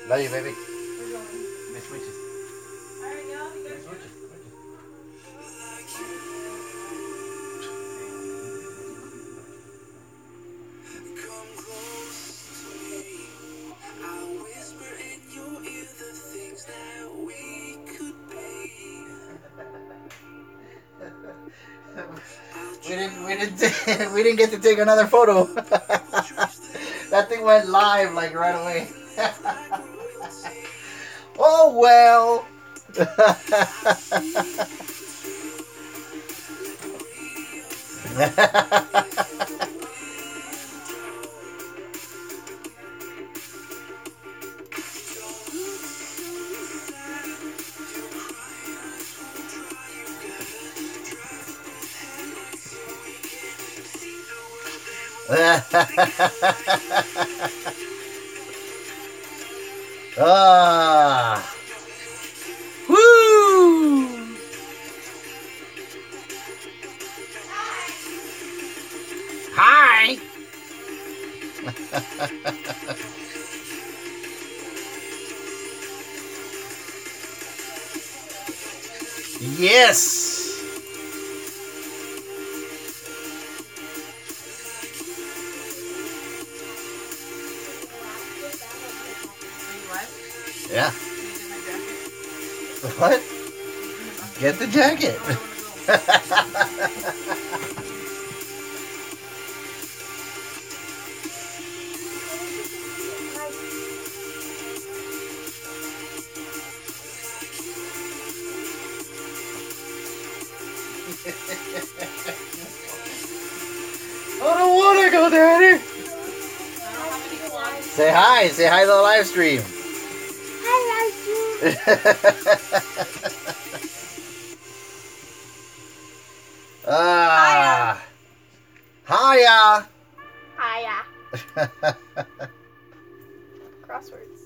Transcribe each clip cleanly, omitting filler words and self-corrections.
Love you, baby. We're going. Miss Witches. Alright, y'all. You guys Miss Witches. We didn't get to take another photo. That thing went live like right away. Oh well. Ah. Woo. Hi. Yes. Yeah. What? Get the jacket. I don't want to go, Daddy. Say hi. Say hi to the live stream. Ah. Hiya. Hiya. Crosswords.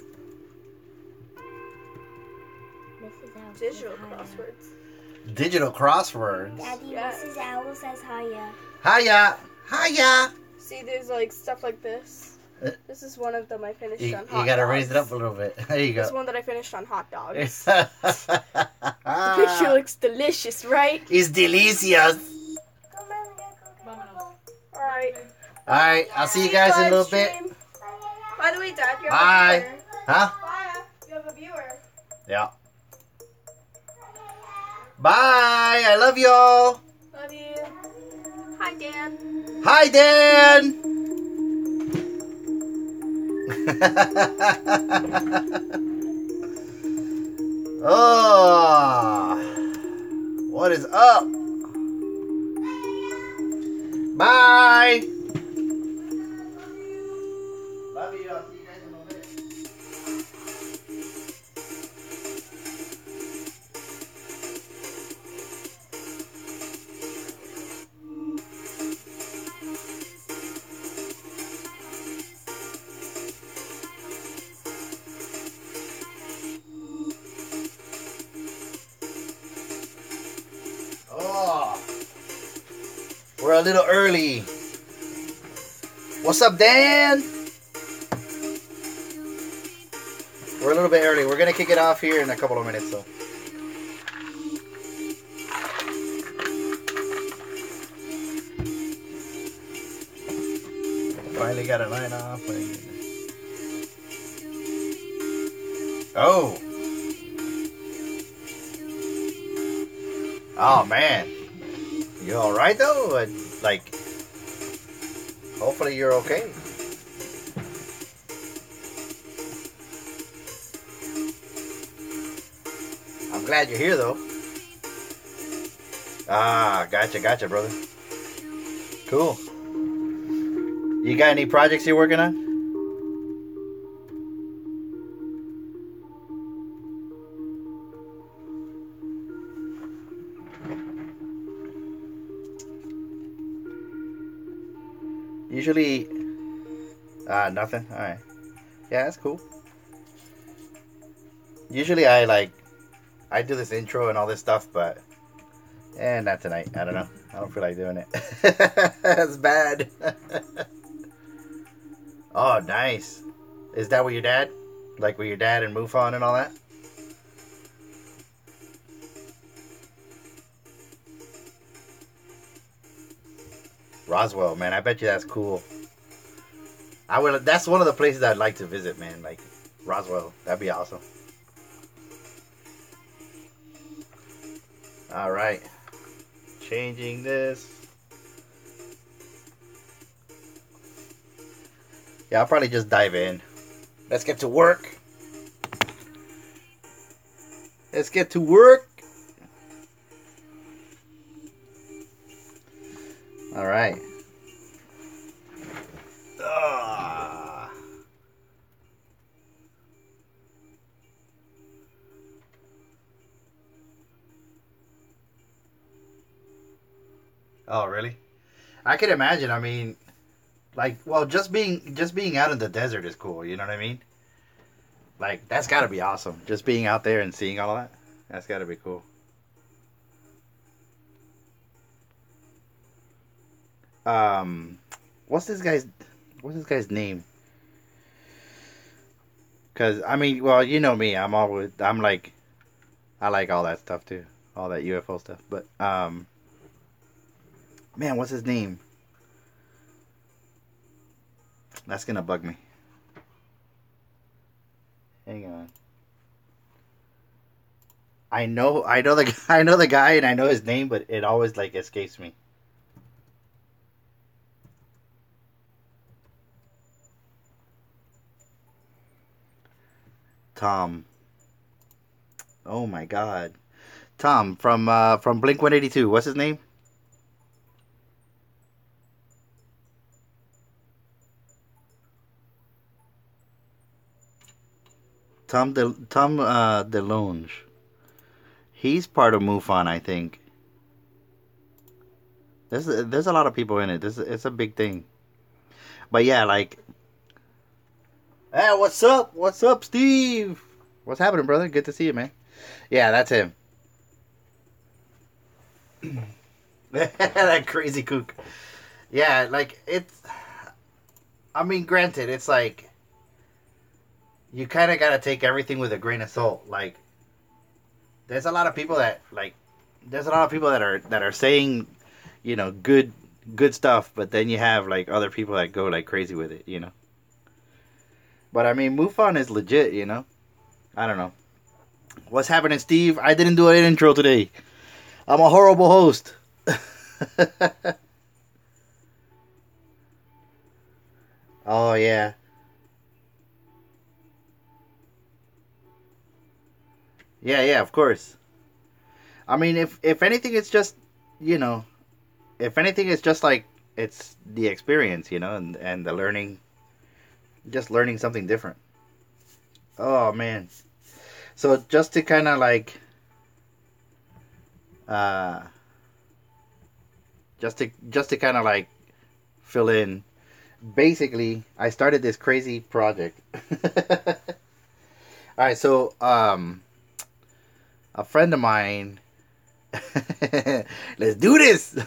Digital crosswords. Digital crosswords. Daddy, Yes. Mrs. Owl says hiya. Hiya. Hiya. See, there's like stuff like this. This is one of them I finished You on hot gotta dogs. raise it up a little bit. There you This go. one that I finished on hot dogs. The picture looks delicious, right? It's delicious. Alright. Alright, I'll see you guys in a little bit. By the way, Dad, you have Bye. a viewer. Huh? Bye. You have a viewer. Yeah. Bye. I love y'all. Love you. Hi, Dan. Hi, Dan. Oh, what is up? Bye. Love you. I'll see you guys in a little bit. Oh, we're a little early. What's up, Dan? We're a little bit early. We're gonna kick it off here in a couple of minutes, though. Finally got a line off. Oh. Oh man, you all right though? Like, hopefully you're okay. I'm glad you're here though. Ah, gotcha, brother. Cool. You got any projects you're working on? Usually, nothing. All right. Yeah, that's cool. Usually I do this intro and all this stuff, but not tonight. I don't know. I don't feel like doing it. That's bad. Oh, nice. Is that with your dad? Like with your dad and MUFON and all that? Roswell, man. I bet you that's cool. That's one of the places I'd like to visit, man. Like Roswell. That'd be awesome. Alright. Changing this. Yeah, I'll probably just dive in. Let's get to work. Let's get to work. Alright. Oh, really? I can imagine. I mean, like, well, just being out in the desert is cool. You know what I mean? Like, that's got to be awesome. Just being out there and seeing all that. That's got to be cool. What's this guy's name? Because I mean, well, you know me. I like all that stuff too, all that UFO stuff. But man, what's his name? That's gonna bug me. Hang on. I know the guy, and I know his name, but it always like escapes me. Tom. Oh my God, Tom from Blink 182. What's his name? Tom DeLonge. He's part of MUFON, I think. There's a lot of people in it. It's a big thing. But yeah, like, hey, what's up? What's up, Steve? What's happening, brother? Good to see you, man. Yeah, that's him. That crazy kook. Yeah, like it's. I mean, granted, it's like you kind of got to take everything with a grain of salt. Like, there's a lot of people that are saying, you know, good stuff, but then you have like other people that go like crazy with it, you know. But I mean, MUFON is legit, you know. I don't know. What's happening, Steve? I didn't do an intro today. I'm a horrible host. Oh yeah. Yeah, of course. I mean, if anything, it's just, you know, if anything, it's just like it's the experience, you know, and the learning, just learning something different. Oh man. So just to kind of like, uh, just to kind of like fill in. Basically, I started this crazy project. All right, so a friend of mine. Let's do this.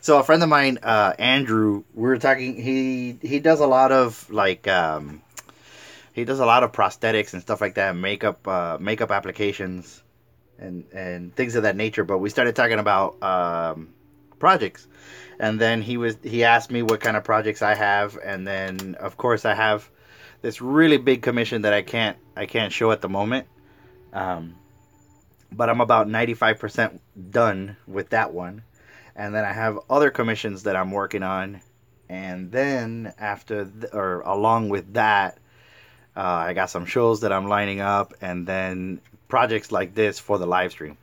So a friend of mine, Andrew, we were talking. He does a lot of like he does a lot of prosthetics and stuff like that, makeup applications, and things of that nature. But we started talking about projects, and then he asked me what kind of projects I have, and then of course I have this really big commission that I can't show at the moment. But I'm about 95% done with that one. And then I have other commissions that I'm working on. And then or along with that, I got some shows that I'm lining up. And then projects like this for the live stream.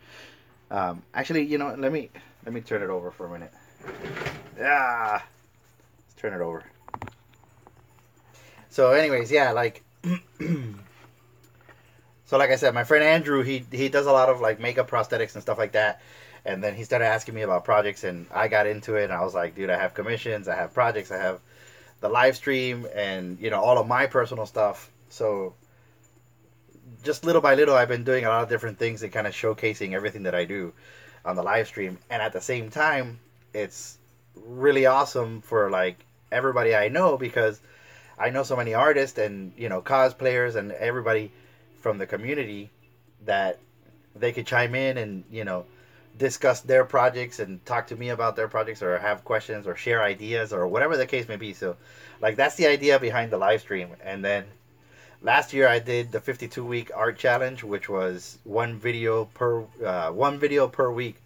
Actually, you know, let me turn it over for a minute. Yeah. Let's turn it over. So anyways, yeah, like... So like I said, my friend Andrew, he does a lot of like makeup prosthetics and stuff like that. And then he started asking me about projects, and I got into it, and I was like, dude, I have commissions, I have projects, I have the live stream, and, you know, all of my personal stuff. So just little by little, I've been doing a lot of different things and kind of showcasing everything that I do on the live stream. And at the same time, it's really awesome for like everybody I know, because I know so many artists and cosplayers and everybody from the community that they could chime in and discuss their projects and talk to me about their projects or have questions or share ideas or whatever the case may be. So, like, that's the idea behind the live stream. And then last year I did the 52-week art challenge, which was one video per week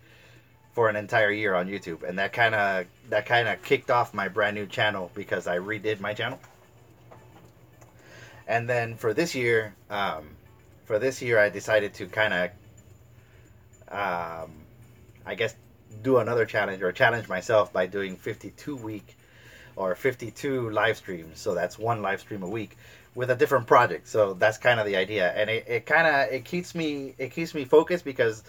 for an entire year on YouTube, and that kind of kicked off my brand new channel because I redid my channel. And then for this year, I decided to kind of, I guess, do another challenge or challenge myself by doing 52-week or 52 live streams. So that's one live stream a week with a different project. So that's kind of the idea, and it keeps me focused because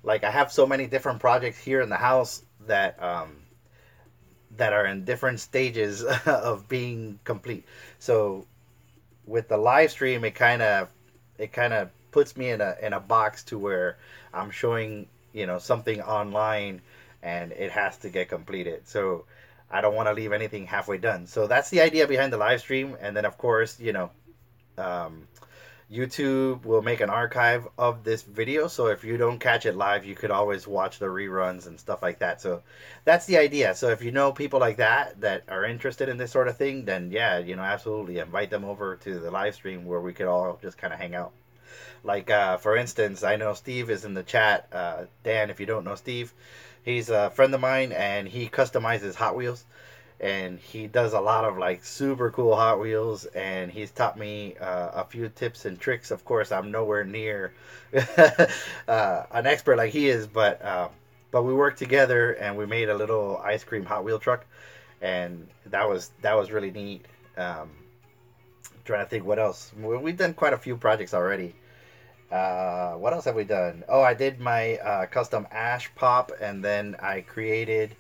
like I have so many different projects here in the house that are in different stages of being complete. So with the live stream, it kind of puts me in a box to where I'm showing something online and it has to get completed. So I don't want to leave anything halfway done. So that's the idea behind the live stream. And then of course YouTube will make an archive of this video, so if you don't catch it live, you could always watch the reruns and stuff like that. So that's the idea. So if you know people like that are interested in this sort of thing, then yeah, absolutely invite them over to the live stream where we could all just kind of hang out. Like for instance, I know Steve is in the chat. Dan, if you don't know Steve, he's a friend of mine and he customizes Hot Wheels. And he does a lot of like super cool Hot Wheels, and he's taught me a few tips and tricks. Of course, I'm nowhere near an expert like he is, but we worked together and we made a little ice cream Hot Wheel truck, and that was really neat. Trying to think what else. We've done quite a few projects already. What else have we done? Oh, I did my custom ash pop, and then I created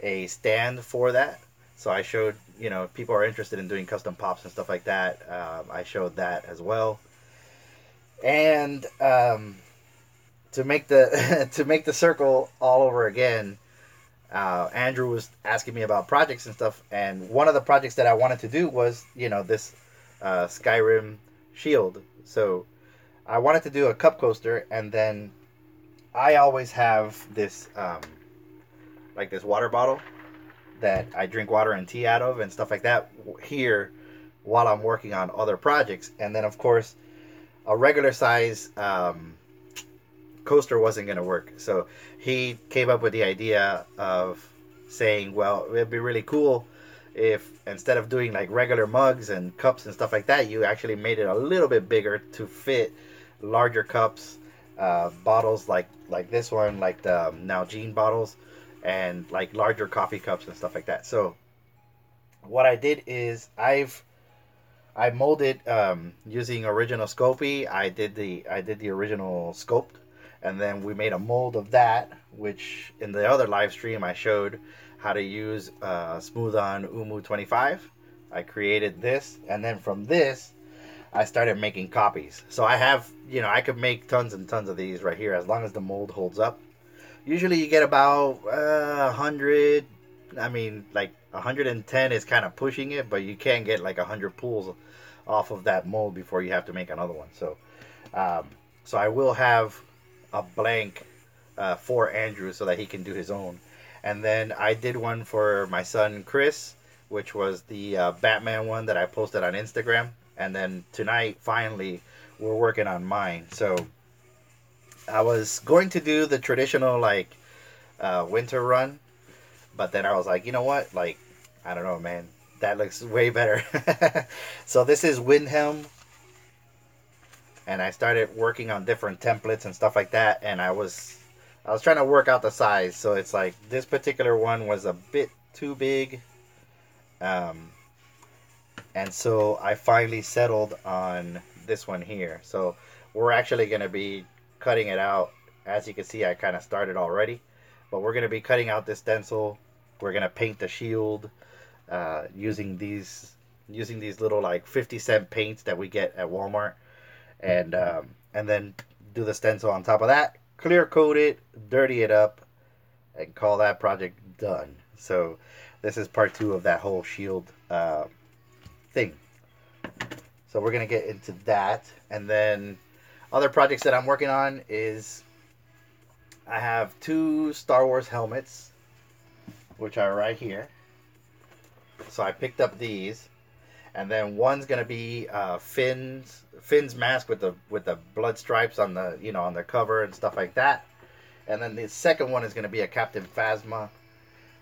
a stand for that. So I showed, if people are interested in doing custom pops and stuff like that, I showed that as well. And to make the circle all over again, Andrew was asking me about projects and stuff, and one of the projects that I wanted to do was, this Skyrim shield. So I wanted to do a cup coaster, and then I always have this like this water bottle that I drink water and tea out of and stuff like that here while I'm working on other projects. And then of course a regular size coaster wasn't going to work. So he came up with the idea of saying, well, it'd be really cool if instead of doing like regular mugs and cups and stuff like that, you actually made it a little bit bigger to fit larger cups, bottles like this one, like the Nalgene bottles, and like larger coffee cups and stuff like that. So what I did is I molded using original Sculpey. I did the original sculpt, and then we made a mold of that, which in the other live stream I showed how to use Smooth On Umu 25. I created this, and then from this I started making copies. So I have, I could make tons and tons of these right here as long as the mold holds up. Usually you get about 100. I mean, like 110 is kind of pushing it, but you can get like 100 pulls off of that mold before you have to make another one. So, so I will have a blank for Andrew so that he can do his own. And then I did one for my son Chris, which was the Batman one that I posted on Instagram. And then tonight, finally, we're working on mine. So I was going to do the traditional like winter run, but then I was like, you know what? Like, I don't know, man. That looks way better. So this is Windhelm, and I started working on different templates and stuff like that. And I was trying to work out the size. So it's like this particular one was a bit too big, and so I finally settled on this one here. So we're actually going to be cutting it out. As you can see, I kind of started already, but we're going to be cutting out this stencil. We're going to paint the shield using these little like 50-cent paints that we get at Walmart, and then do the stencil on top of that, clear coat it, dirty it up, and call that project done. So this is part 2 of that whole shield thing. So we're going to get into that. And then other projects that I'm working on is I have 2 Star Wars helmets, which are right here. So I picked up these. And then one's gonna be Finn's mask with the blood stripes on the on the cover and stuff like that. And then the second one is gonna be a Captain Phasma.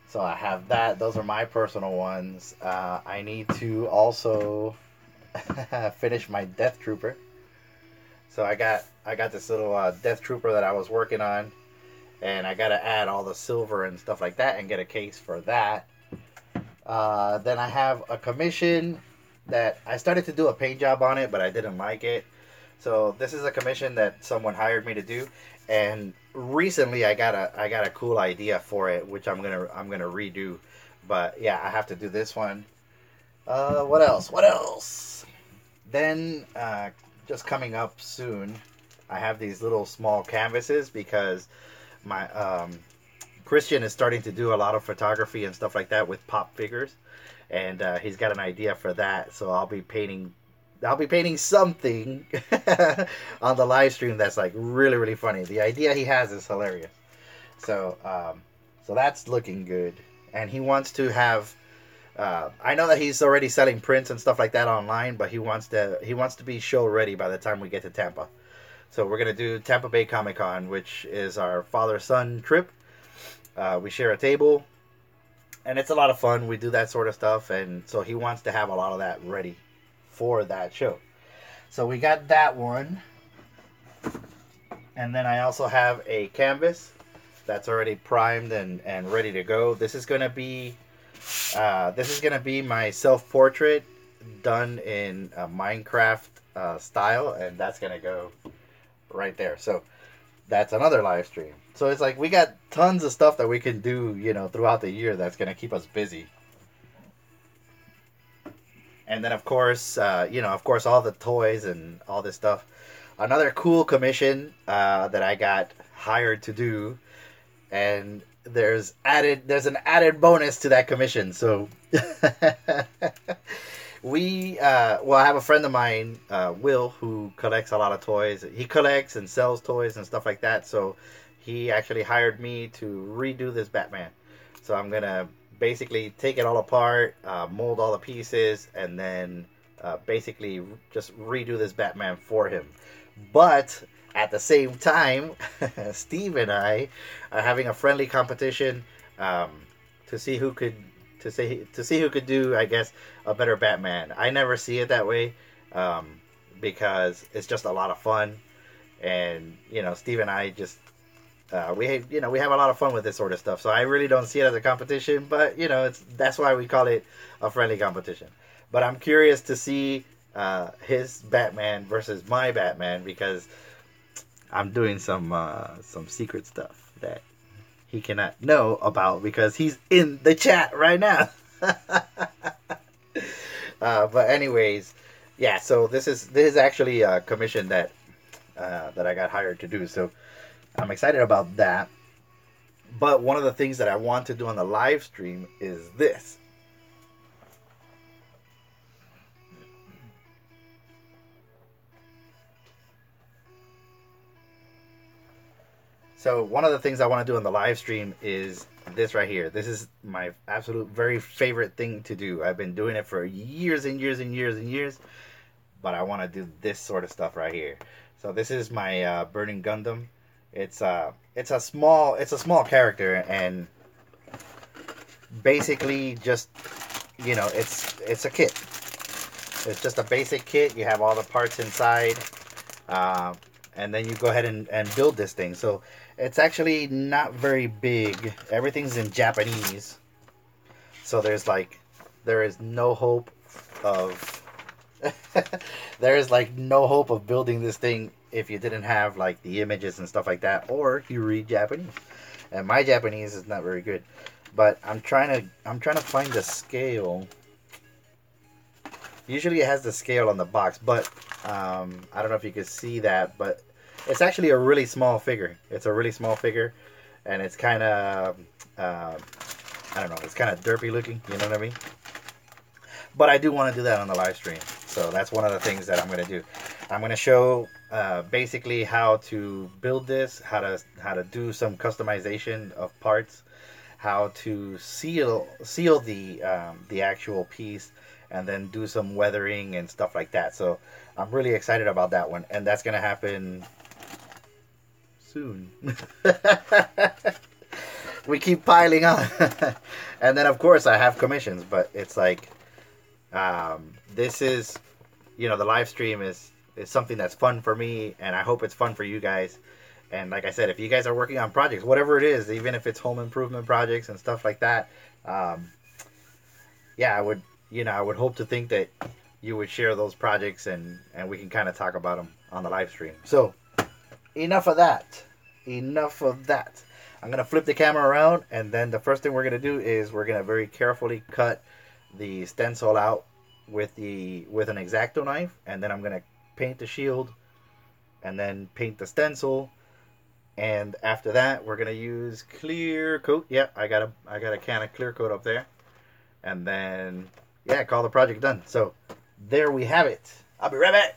So I have that. Those are my personal ones. I need to also finish my Death Trooper. So I got this little Death Trooper that I was working on, and I gotta add all the silver and stuff like that and get a case for that. Then I have a commission that I started to do a paint job on it, but I didn't like it. So this is a commission that someone hired me to do, and recently I got a cool idea for it, which I'm gonna redo. But yeah, I have to do this one. What else? What else? Then just coming up soon, I have these little small canvases because my Christian is starting to do a lot of photography and stuff like that with pop figures. And he's got an idea for that, so I'll be painting something on the live stream that's like really, really funny. The idea he has is hilarious. So so that's looking good. And he wants to have I know that he's already selling prints and stuff like that online, but he wants to be show ready by the time we get to Tampa. So we're gonna do Tampa Bay Comic Con, which is our father-son trip. We share a table. And it's a lot of fun. We do that sort of stuff. And so he wants to have a lot of that ready for that show. So we got that one. And then I also have a canvas that's already primed and ready to go. This is going to be my self-portrait done in a Minecraft style. And that's going to go right there. So that's another live stream. So it's like we got tons of stuff that we can do, throughout the year that's going to keep us busy. And then, of course, all the toys and all this stuff. Another cool commission that I got hired to do. And there's an added bonus to that commission. So I have a friend of mine, Will, who collects a lot of toys. He collects and sells toys and stuff like that. So he actually hired me to redo this Batman. So I'm going to basically take it all apart, mold all the pieces, and then basically just redo this Batman for him. But at the same time, Steve and I are having a friendly competition to see who could do, I guess, a better Batman. I never see it that way because it's just a lot of fun. And, Steve and I just we have a lot of fun with this sort of stuff. So I really don't see it as a competition, but that's why we call it a friendly competition. But I'm curious to see his Batman versus my Batman because I'm doing some secret stuff that he cannot know about because he's in the chat right now. But anyways, yeah. So this is actually a commission that I got hired to do. So I'm excited about that. But one of the things that I want to do on the live stream is this. So one of the things I want to do on the live stream is this right here. This is my absolute very favorite thing to do. I've been doing it for years and years and years and years. But I want to do this sort of stuff right here. So this is my Burning Gundam. It's a small character, and basically just it's a kit. It's just a basic kit. You have all the parts inside, and then you go ahead and build this thing. So it's actually not very big. Everything's in Japanese, so there is no hope of there is no hope of building this thing if you didn't have the images and stuff like that, or you read Japanese. And my Japanese is not very good, but I'm trying to find the scale. Usually it has the scale on the box, but I don't know if you can see that, but it's actually a really small figure. It's a really small figure, and it's kind of I don't know, it's kind of derpy looking, you know what I mean? But I do want to do that on the live stream. So that's one of the things that I'm going to do. I'm going to show basically how to build this, how to do some customization of parts, how to seal the actual piece, and then do some weathering and stuff like that. So I'm really excited about that one, and that's going to happen soon. We keep piling on. And then of course I have commissions, but it's like this is, you know, the live stream is something that's fun for me, and I hope it's fun for you guys. And like I said, if you guys are working on projects, whatever it is, even if it's home improvement projects and stuff like that, yeah, I would hope to think that you would share those projects, and we can kind of talk about them on the live stream. So enough of that. Enough of that. I'm going to flip the camera around, and then the first thing we're going to do is we're going to very carefully cut the stencil out with an X-Acto knife, and then I'm going to paint the shield and then paint the stencil. And after that, we're going to use clear coat. Yeah, I got a can of clear coat up there. And then, yeah, call the project done. So there we have it. I'll be right back.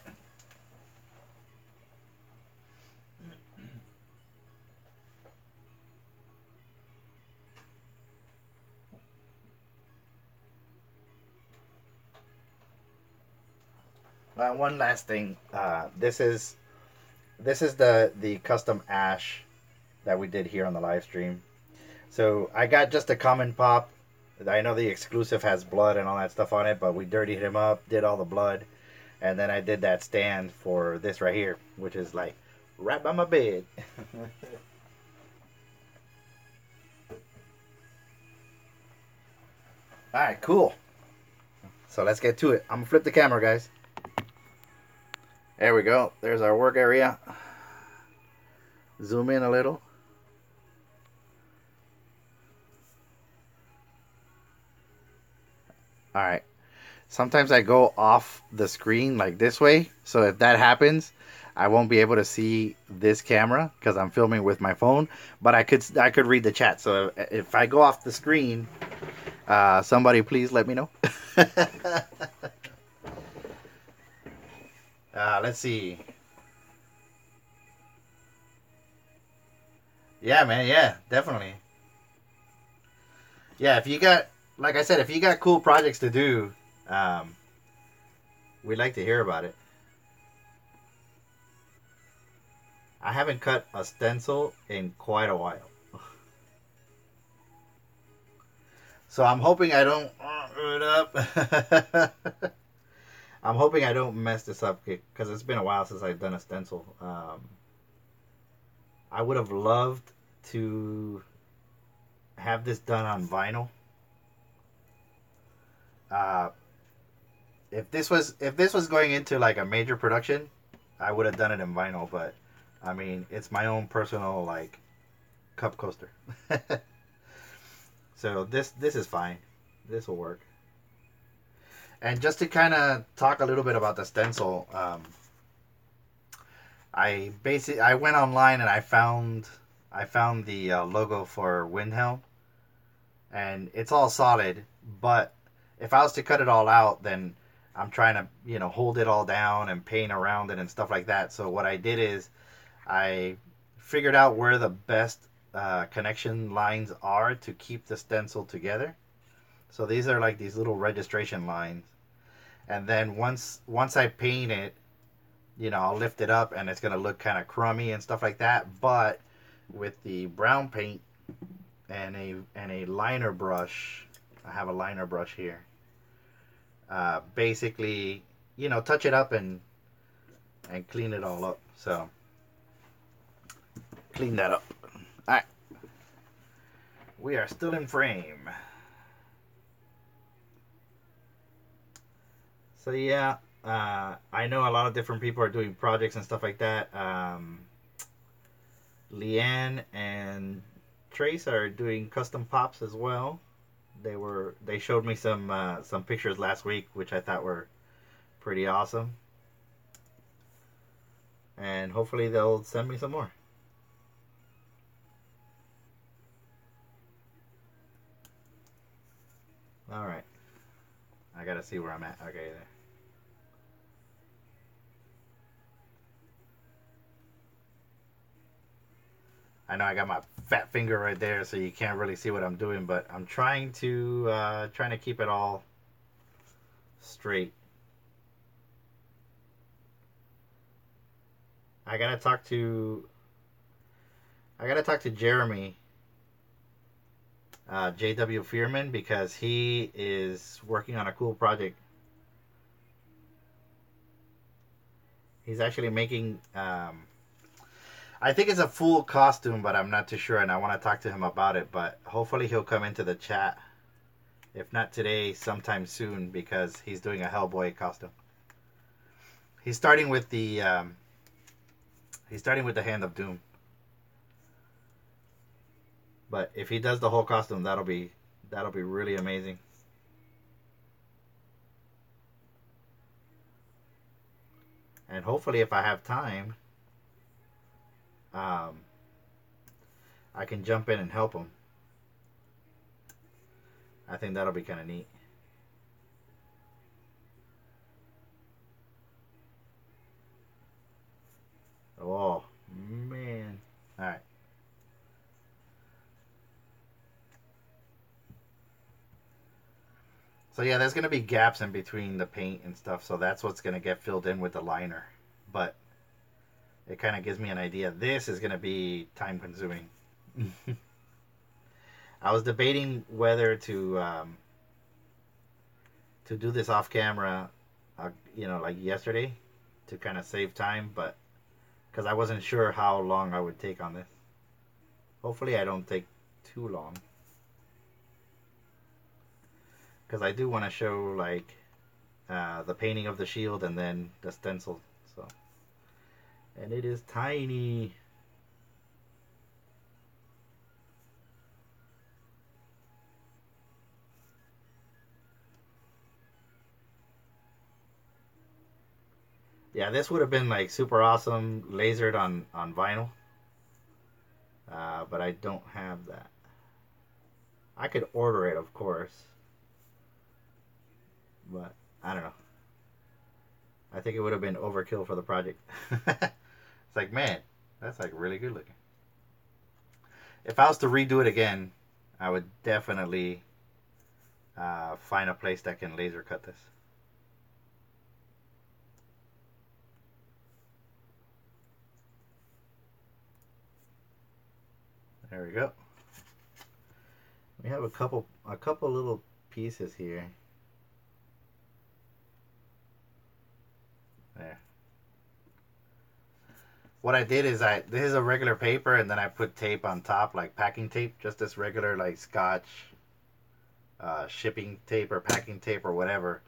One last thing. This is the custom ash that we did here on the live stream. So I got just a common pop. I know the exclusive has blood and all that stuff on it, but we dirtied him up, did all the blood, and then I did that stand for this right here, which is like right by my bed. Alright, cool. So let's get to it. I'm gonna flip the camera, guys. There we go. There's our work area. Zoom in a little. Alright. Sometimes I go off the screen like this way. So if that happens, I won't be able to see this camera because I'm filming with my phone. But I could read the chat. So if I go off the screen, somebody please let me know. Let's see. Yeah, man. Yeah, definitely. Yeah, if you got, like I said, if you got cool projects to do, we'd like to hear about it. I haven't cut a stencil in quite a while. So I'm hoping I don't it up. I'm hoping I don't mess this up because it's been a while since I've done a stencil. I would have loved to have this done on vinyl. If this was going into like a major production, I would have done it in vinyl. But I mean, it's my own personal like cup coaster. So this is fine. This will work. And just to kind of talk a little bit about the stencil, I went online and I found the logo for Windhelm, and it's all solid. But if I was to cut it all out, then I'm trying to hold it all down and paint around it and stuff like that. So what I did is I figured out where the best connection lines are to keep the stencil together. So these are like these little registration lines, and then once I paint it, I'll lift it up and it's gonna look kind of crummy and stuff like that. But with the brown paint and a liner brush, I have a liner brush here. Basically, touch it up and clean it all up. So clean that up. All right, we are still in frame. So yeah, I know a lot of different people are doing projects and stuff like that. Leanne and Trace are doing custom pops as well. They showed me some pictures last week, which I thought were pretty awesome. And hopefully they'll send me some more. All right. I got gotta see where I'm at. Okay, there. I know I got my fat finger right there, so you can't really see what I'm doing, but I'm trying to keep it all straight. I gotta talk to Jeremy, JW Fearman, because he is working on a cool project. He's actually making I think it's a full costume, but I'm not too sure, and I want to talk to him about it. But hopefully he'll come into the chat. If not today, sometime soon, because he's doing a Hellboy costume. He's starting with the Hand of Doom. But if he does the whole costume, that'll be really amazing. And hopefully, if I have time, I can jump in and help him. I think that'll be kind of neat. Oh, man. All right. So yeah, there's going to be gaps in between the paint and stuff, so that's what's going to get filled in with the liner. But it kind of gives me an idea. This is going to be time consuming. I was debating whether to do this off camera, like yesterday, to kind of save time, but because I wasn't sure how long I would take on this. Hopefully I don't take too long, because I do want to show like the painting of the shield and then the stencil. So, and it is tiny. Yeah, this would have been like super awesome lasered on vinyl, but I don't have that. I could order it, of course, but I don't know. I think it would have been overkill for the project. It's like, man, that's like really good looking. If I was to redo it again, I would definitely find a place that can laser cut this. There we go. We have a couple little pieces here. There. What I did is this is a regular paper, and then I put tape on top, like packing tape, just this regular like Scotch shipping tape or packing tape or whatever,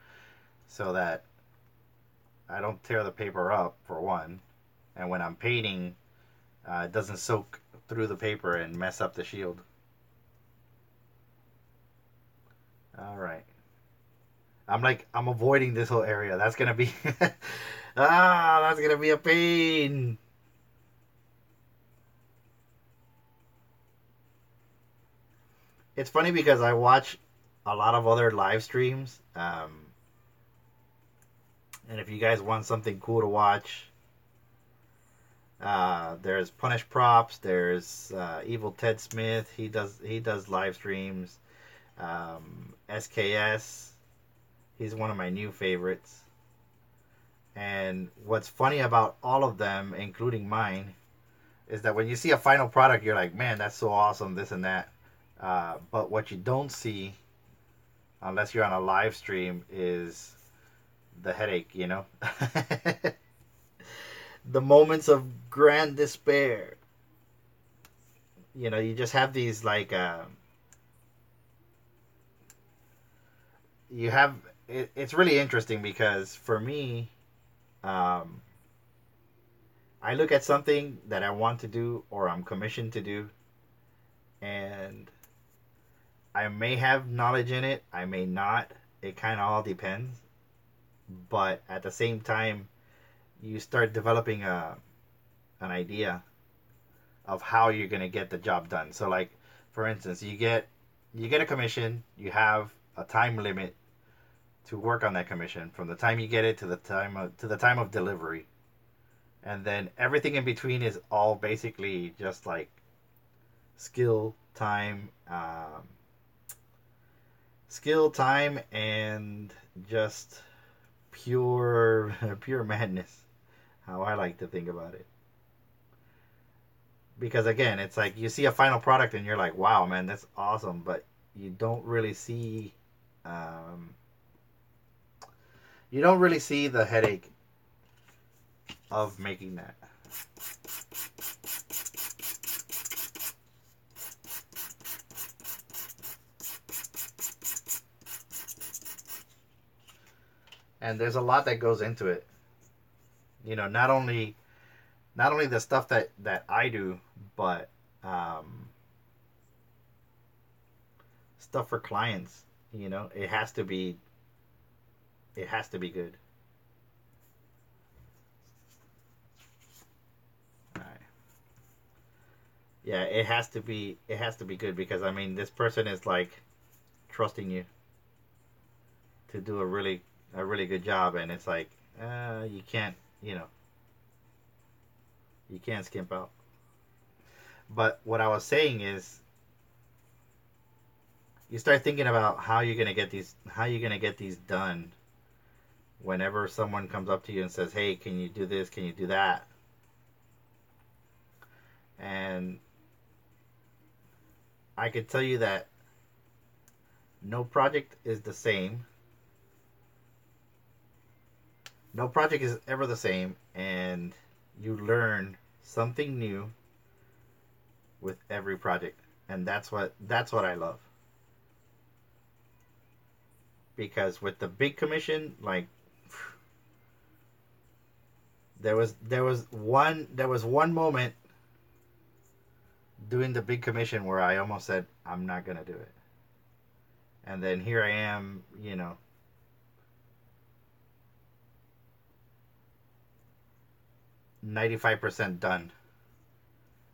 so that I don't tear the paper up, for one, and when I'm painting, it doesn't soak through the paper and mess up the shield. Alright. I'm avoiding this whole area. That's gonna be that's gonna be a pain. It's funny because I watch a lot of other live streams, and if you guys want something cool to watch, there's Punish Props, there's Evil Ted Smith. He does live streams. SKS, he's one of my new favorites. And what's funny about all of them, including mine, is that when you see a final product, you're like, man, that's so awesome, this and that. But what you don't see, unless you're on a live stream, is the headache, the moments of grand despair. You just have these like it's really interesting because for me, I look at something that I want to do or I'm commissioned to do, and I may have knowledge in it, I may not. It kind of all depends. But at the same time, you start developing an idea of how you're going to get the job done. So like, for instance, you get a commission, you have a time limit, to work on that commission from the time you get it to the time of delivery, and then everything in between is all basically just like skill, time, and just pure pure madness. How I like to think about it. Because again, it's like you see a final product and you're like, wow, man, that's awesome, but you don't really see um, the headache of making that. And there's a lot that goes into it. Not only the stuff that I do, but stuff for clients. It has to be good. All right. Yeah, it has to be good, because I mean this person is like trusting you to do a really good job, and it's like you can't you know you can't skimp out. But what I was saying is, you start thinking about how you're gonna get these done whenever someone comes up to you and says, hey, can you do this, can you do that? And I could tell you that no project is the same. No project is ever the same, and you learn something new with every project. And that's what I love. Because with the big commission, like, there was one moment doing the big commission where I almost said I'm not gonna do it, and then here I am, 95% done,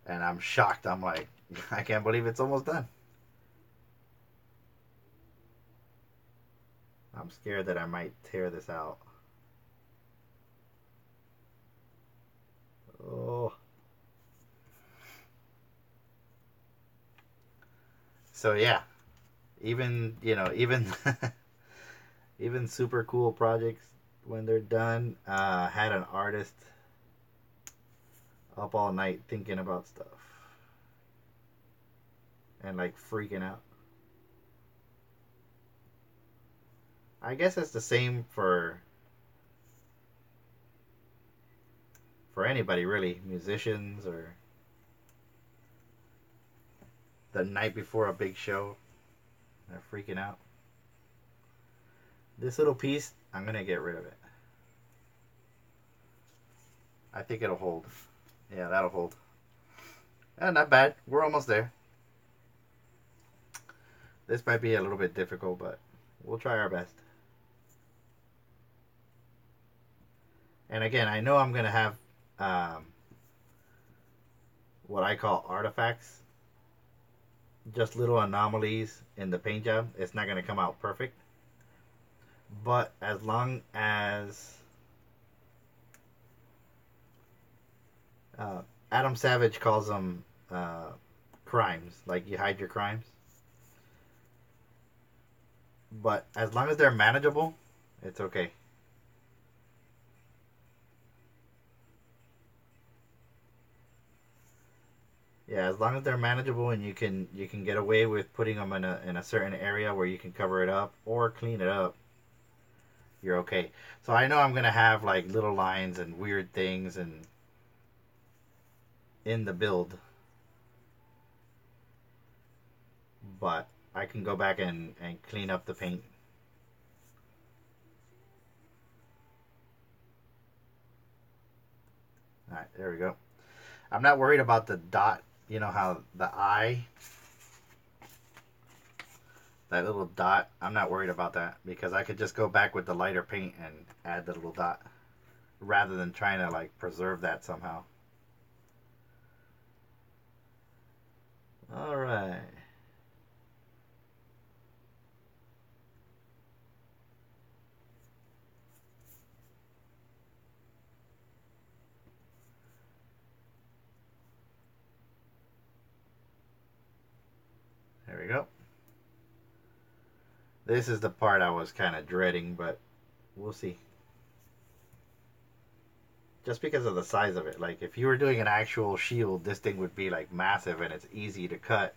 and I'm shocked. I'm like, I can't believe it's almost done. I'm scared that I might tear this out. Oh, so yeah, even even super cool projects, when they're done, had an artist up all night thinking about stuff and like freaking out. I guess it's the same for anybody really, musicians, or the night before a big show, they're freaking out. This little piece, I'm gonna get rid of it. I think it'll hold. Yeah, that'll hold. Not bad. We're almost there. This might be a little bit difficult, but we'll try our best. And again, I know I'm gonna have um, what I call artifacts, just little anomalies in the paint job. It's not gonna come out perfect, but as long as uh, Adam Savage calls them crimes, like you hide your crimes. But as long as they're manageable, it's okay. Yeah, as long as they're manageable and you can get away with putting them in a certain area where you can cover it up or clean it up, you're okay. So I know I'm gonna have like little lines and weird things and in the build, but I can go back and clean up the paint. All right, there we go. I'm not worried about the dot. You know how the eye, that little dot, I'm not worried about that, because I could just go back with the lighter paint and add the little dot rather than trying to like preserve that somehow. All right. This is the part I was kind of dreading, but we'll see. Just because of the size of it. Like, if you were doing an actual shield, this thing would be, like, massive and it's easy to cut.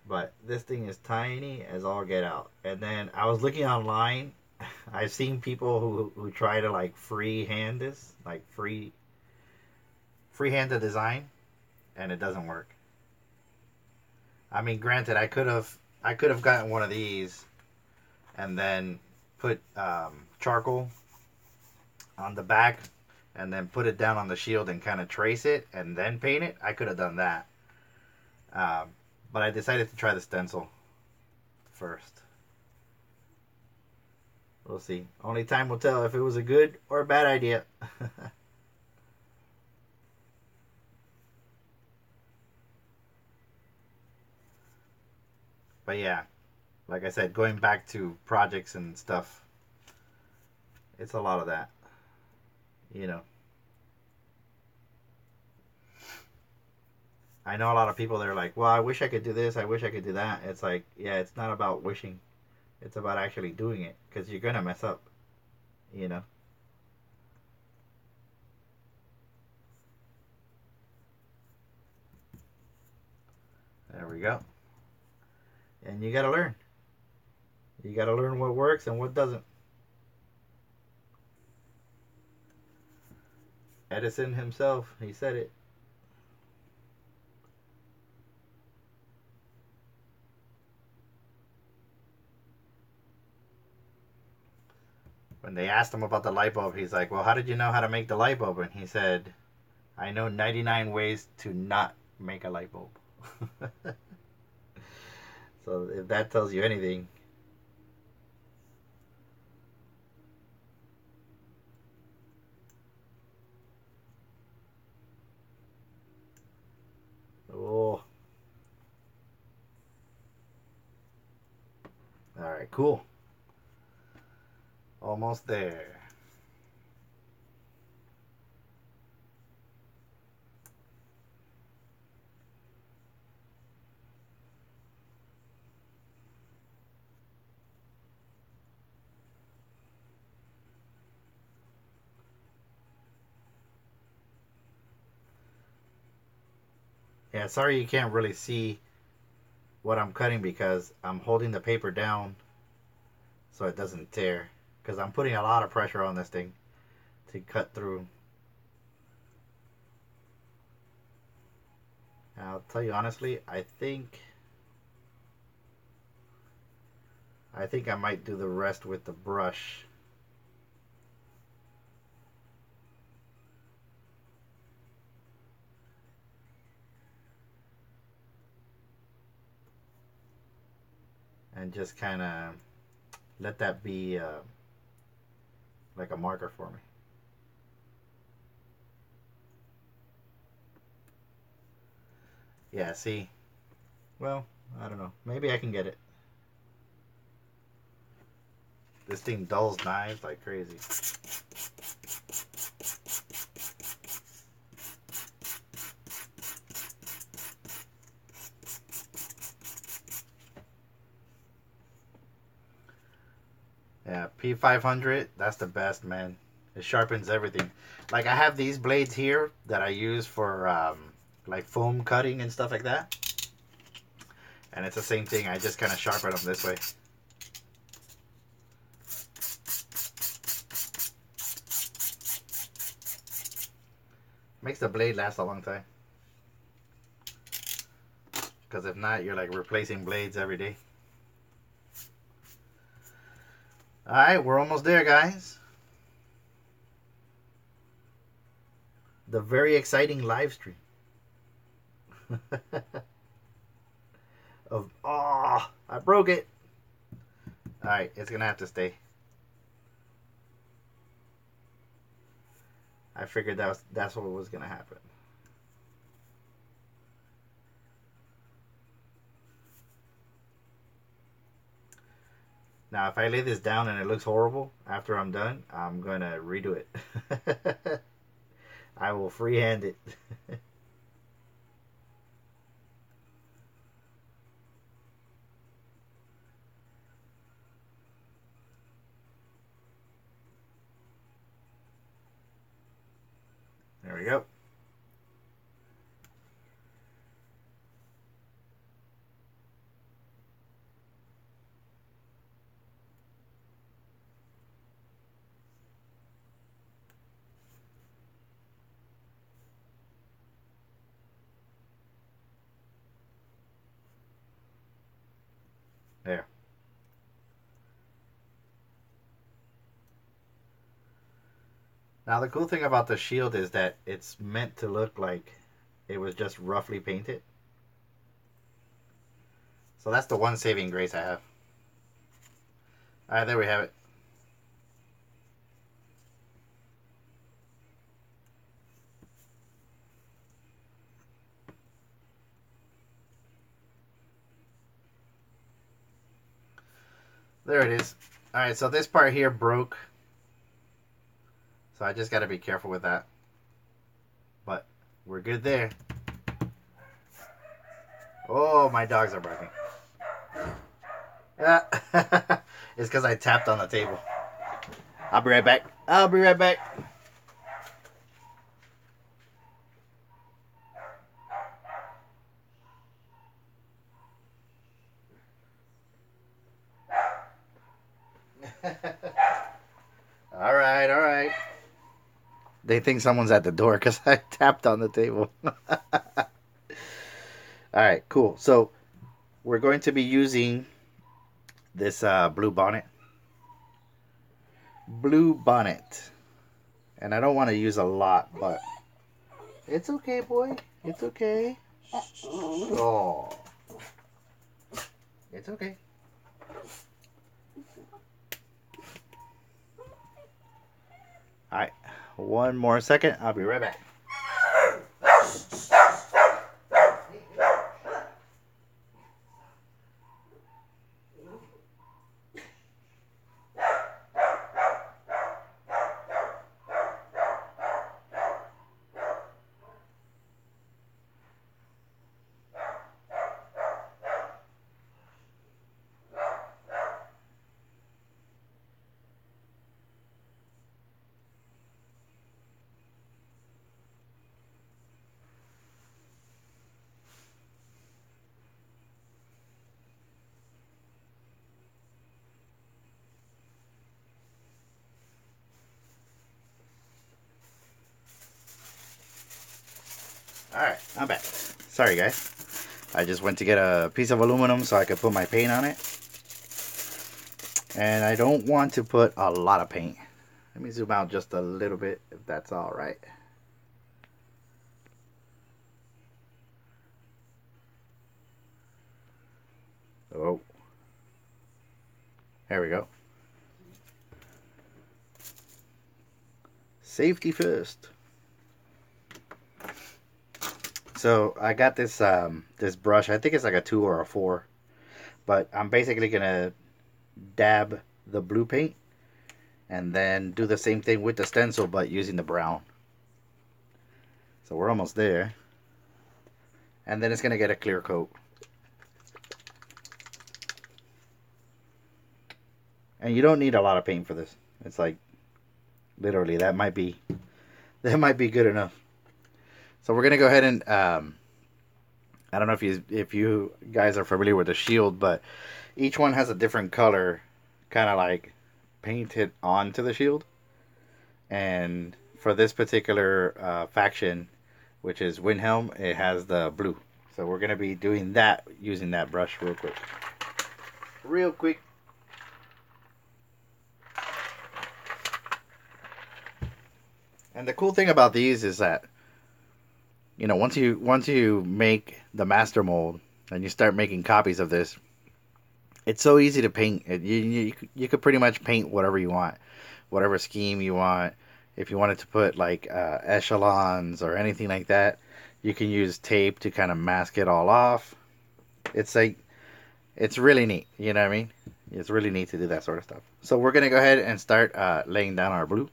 But this thing is tiny as all get out. And then I was looking online. I've seen people who try to, like, freehand this. Like, freehand the design. And it doesn't work. I mean, granted, I could have gotten one of these and then put charcoal on the back and then put it down on the shield and kind of trace it and then paint it. I could have done that. But I decided to try the stencil first. We'll see. Only time will tell if it was a good or a bad idea. But yeah, like I said, going back to projects and stuff, it's a lot of that. You know, I know a lot of people that are like, well, I wish I could do this, I wish I could do that. It's like, yeah, it's not about wishing, it's about actually doing it, because you're gonna mess up, you know. There we go. And you gotta learn. You gotta learn what works and what doesn't. Edison himself, he said it. When they asked him about the light bulb, he's like, well, how did you know how to make the light bulb? And he said, I know 99 ways to not make a light bulb. So if that tells you anything. Oh. Alright, cool. Almost there. Yeah, sorry you can't really see what I'm cutting because I'm holding the paper down so it doesn't tear. Because I'm putting a lot of pressure on this thing to cut through. And I'll tell you honestly, I think I might do the rest with the brush. And just kind of let that be like a marker for me. Yeah, see? Well, I don't know. Maybe I can get it. This thing dulls knives like crazy. Yeah, P500, that's the best, man. It sharpens everything. Like, I have these blades here that I use for, like, foam cutting and stuff like that. And it's the same thing. I just kind of sharpen them this way. Makes the blade last a long time. Because if not, you're, like, replacing blades every day. Alright, we're almost there, guys. The very exciting live stream. I broke it. Alright, it's gonna have to stay. I figured that's what was gonna happen. Now, if I lay this down and it looks horrible after I'm done, I'm gonna redo it. I will freehand it. There we go. There. Now the cool thing about the shield is that it's meant to look like it was just roughly painted. So that's the one saving grace I have. Alright, there we have it. There it is. Alright, so this part here broke. So I just got to be careful with that. But we're good there. Oh, my dogs are barking. It's because I tapped on the table. I'll be right back. I'll be right back. All right, all right. They think someone's at the door because I tapped on the table. All right, cool. So we're going to be using this blue bonnet. Blue bonnet. And I don't want to use a lot, but it's okay, boy. It's okay. Oh. It's okay. Alright, one more second. I'll be right back. Alright, I'm back. Sorry, guys. I just went to get a piece of aluminum so I could put my paint on it. And I don't want to put a lot of paint. Let me zoom out just a little bit, if that's alright. Oh. There we go. Safety first. So I got this this brush. I think it's like a 2 or a 4, but I'm basically gonna dab the blue paint and then do the same thing with the stencil, but using the brown. So we're almost there, and then it's gonna get a clear coat. And you don't need a lot of paint for this. It's like literally that might be good enough. So we're gonna go ahead and I don't know if you guys are familiar with the shield, but each one has a different color, kind of like painted onto the shield. And for this particular faction, which is Windhelm, it has the blue. So we're gonna be doing that using that brush real quick. Real quick. And the cool thing about these is that, you know, once you make the master mold and you start making copies of this, it's so easy to paint. You could pretty much paint whatever you want, whatever scheme you want. If you wanted to put like echelons or anything like that, you can use tape to kind of mask it all off. It's like, it's really neat. You know what I mean? It's really neat to do that sort of stuff. So we're gonna go ahead and start laying down our blue.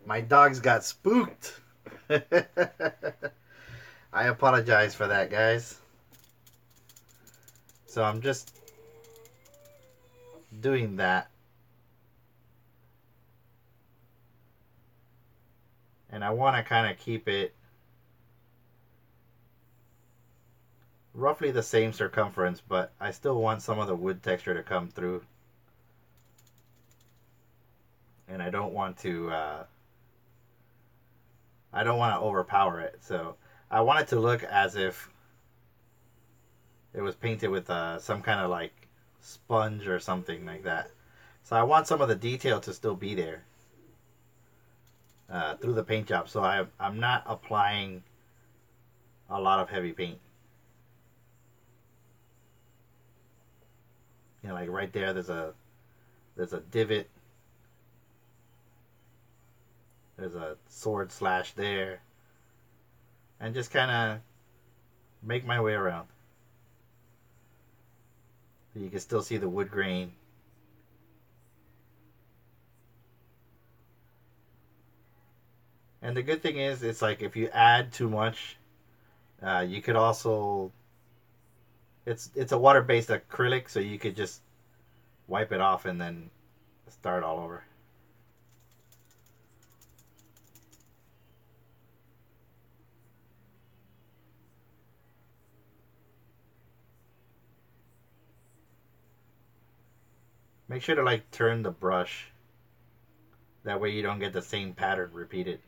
My dogs got spooked. I apologize for that, guys. So I'm just doing that. And I want to kind of keep it roughly the same circumference, but I still want some of the wood texture to come through. And I don't want to overpower it. So I want it to look as if it was painted with some kind of like sponge or something like that. So I want some of the detail to still be there through the paint job. So I'm not applying a lot of heavy paint. You know, like right there, there's a divot. There's a sword slash there. And just kind of make my way around. You can still see the wood grain. And the good thing is, it's like if you add too much, you could also... It's a water-based acrylic, so you could just wipe it off and then start all over. Make sure to like turn the brush. That way you don't get the same pattern repeated.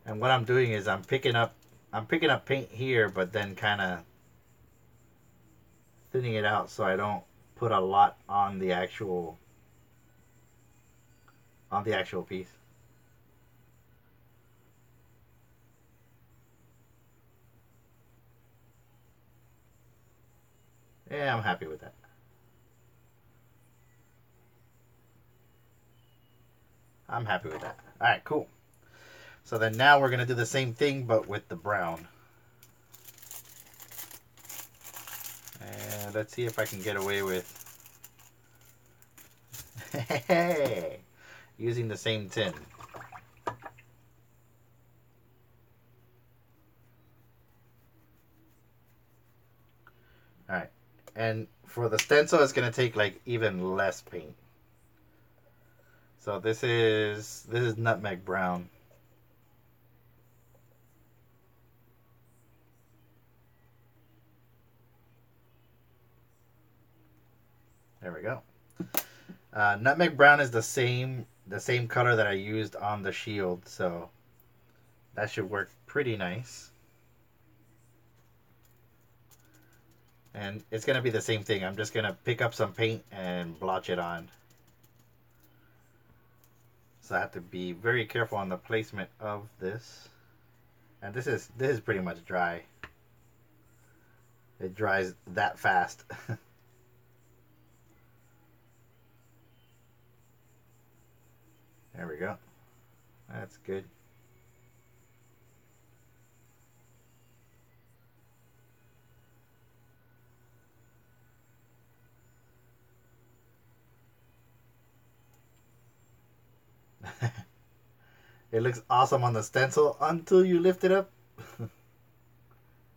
And what I'm doing is I'm picking up paint here, but then kind of thinning it out so I don't put a lot on the actual piece. Yeah, I'm happy with that. I'm happy with that. Alright, cool. So then now we're going to do the same thing, but with the brown. And let's see if I can get away with using the same tin. Alright. And for the stencil, it's going to take like even less paint. So this is nutmeg brown. There we go. Nutmeg brown is the same color that I used on the shield, so that should work pretty nice. And it's going to be the same thing. I'm just going to pick up some paint and blotch it on. So I have to be very careful on the placement of this. And this is pretty much dry. It dries that fast. There we go. That's good. It looks awesome on the stencil until you lift it up.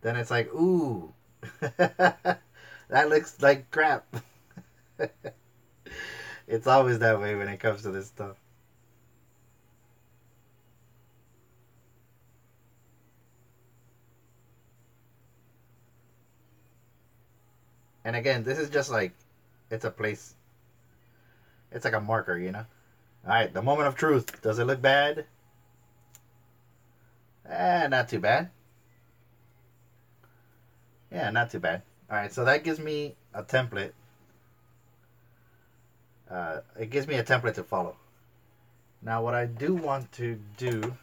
Then it's like, ooh. That looks like crap. It's always that way when it comes to this stuff. And again, this is just like, it's a place, it's like a marker, you know? Alright, the moment of truth. Does it look bad? Not too bad. Yeah, not too bad. Alright, so that gives me a template. It gives me a template to follow. Now what I do want to do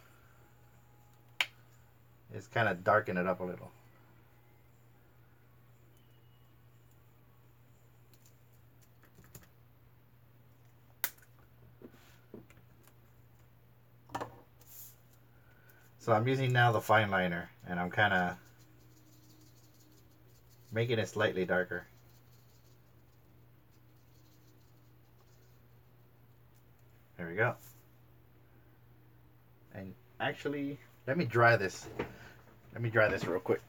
is kind of darken it up a little. So I'm using now the fine liner, and I'm kind of making it slightly darker. There we go. And actually, let me dry this, Let me dry this real quick.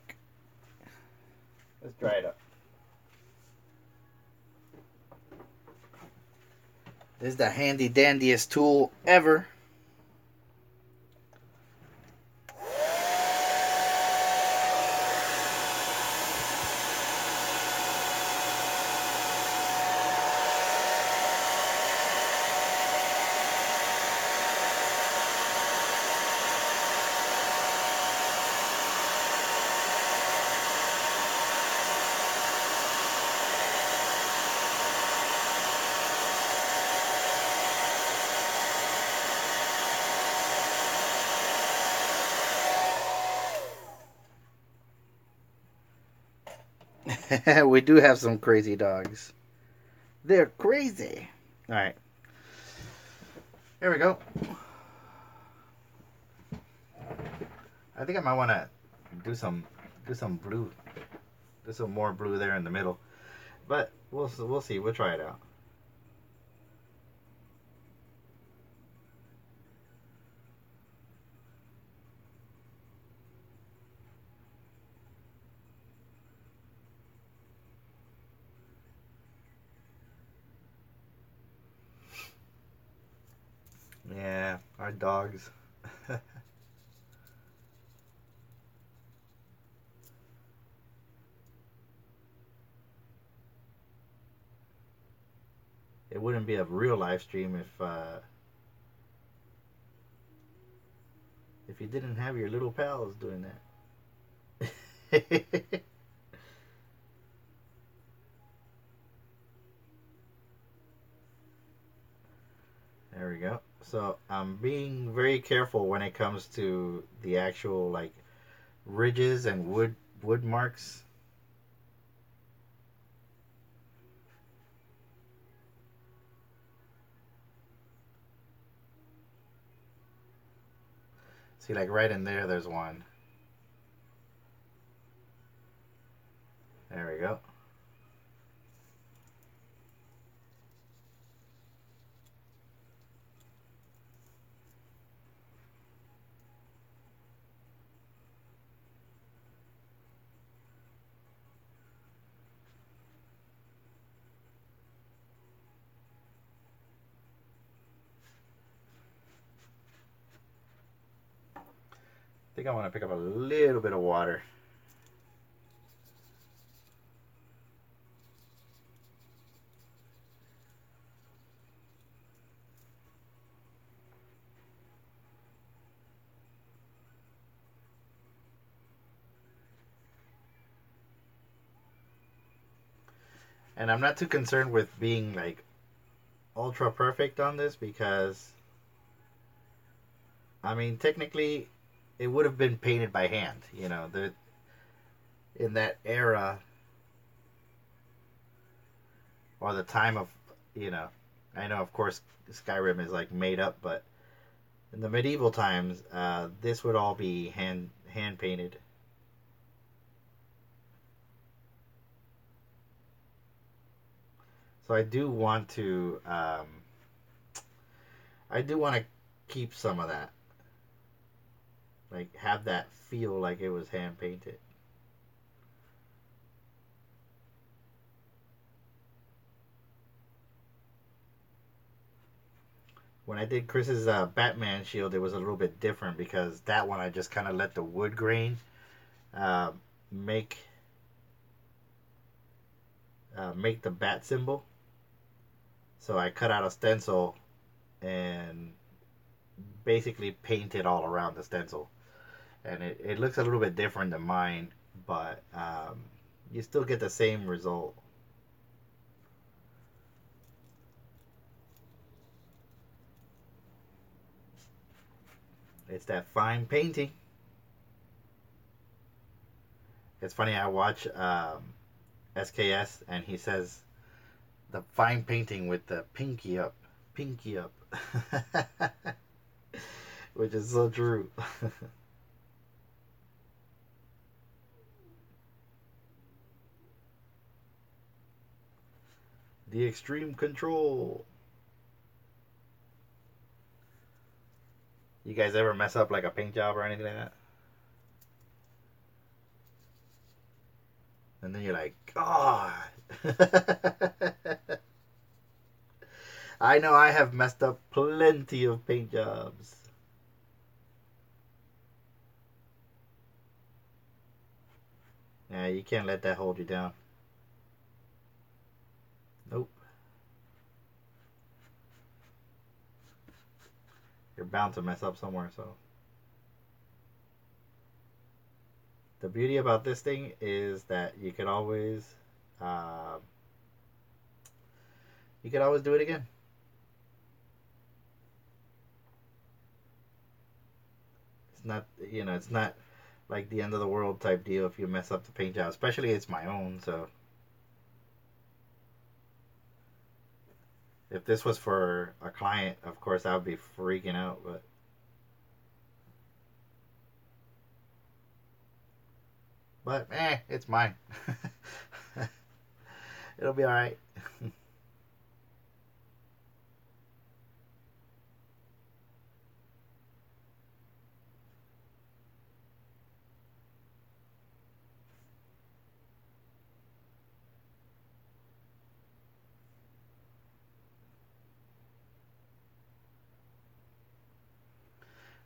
Let's dry it up. This is the handy dandiest tool ever. We do have some crazy dogs. They're crazy. All right. Here we go. I think I might want to do some blue. Do some more blue there in the middle. But we'll see. We'll try it out. Yeah, our dogs. It wouldn't be a real live stream if you didn't have your little pals doing that. There we go. So I'm being very careful when it comes to the actual like ridges and wood marks. See, like right in there, there's one. There we go. I think I want to pick up a little bit of water. And I'm not too concerned with being like ultra perfect on this because I mean technically it would have been painted by hand, you know, in that era or the time of, you know, I know of course Skyrim is like made up, but in the medieval times, this would all be hand painted. So I do want to keep some of that, like have that feel like it was hand painted. When I did Chris's Batman shield, it was a little bit different because that one I just kind of let the wood grain uh, make make the bat symbol. So I cut out a stencil and basically paint it all around the stencil. And it looks a little bit different than mine, but you still get the same result. It's that fine painting. It's funny, I watch SKS and he says the fine painting with the pinky up. Pinky up. Which is so true. The extreme control. You guys ever mess up like a paint job or anything like that? And then you're like, God. I know I have messed up plenty of paint jobs. Yeah, you can't let that hold you down. Nope. You're bound to mess up somewhere, so. The beauty about this thing is that uh, you could always do it again. It's not, it's not like the end of the world type deal if you mess up the paint job. Especially it's my own, so if this was for a client, of course I would be freaking out, but it's mine. It'll be all right.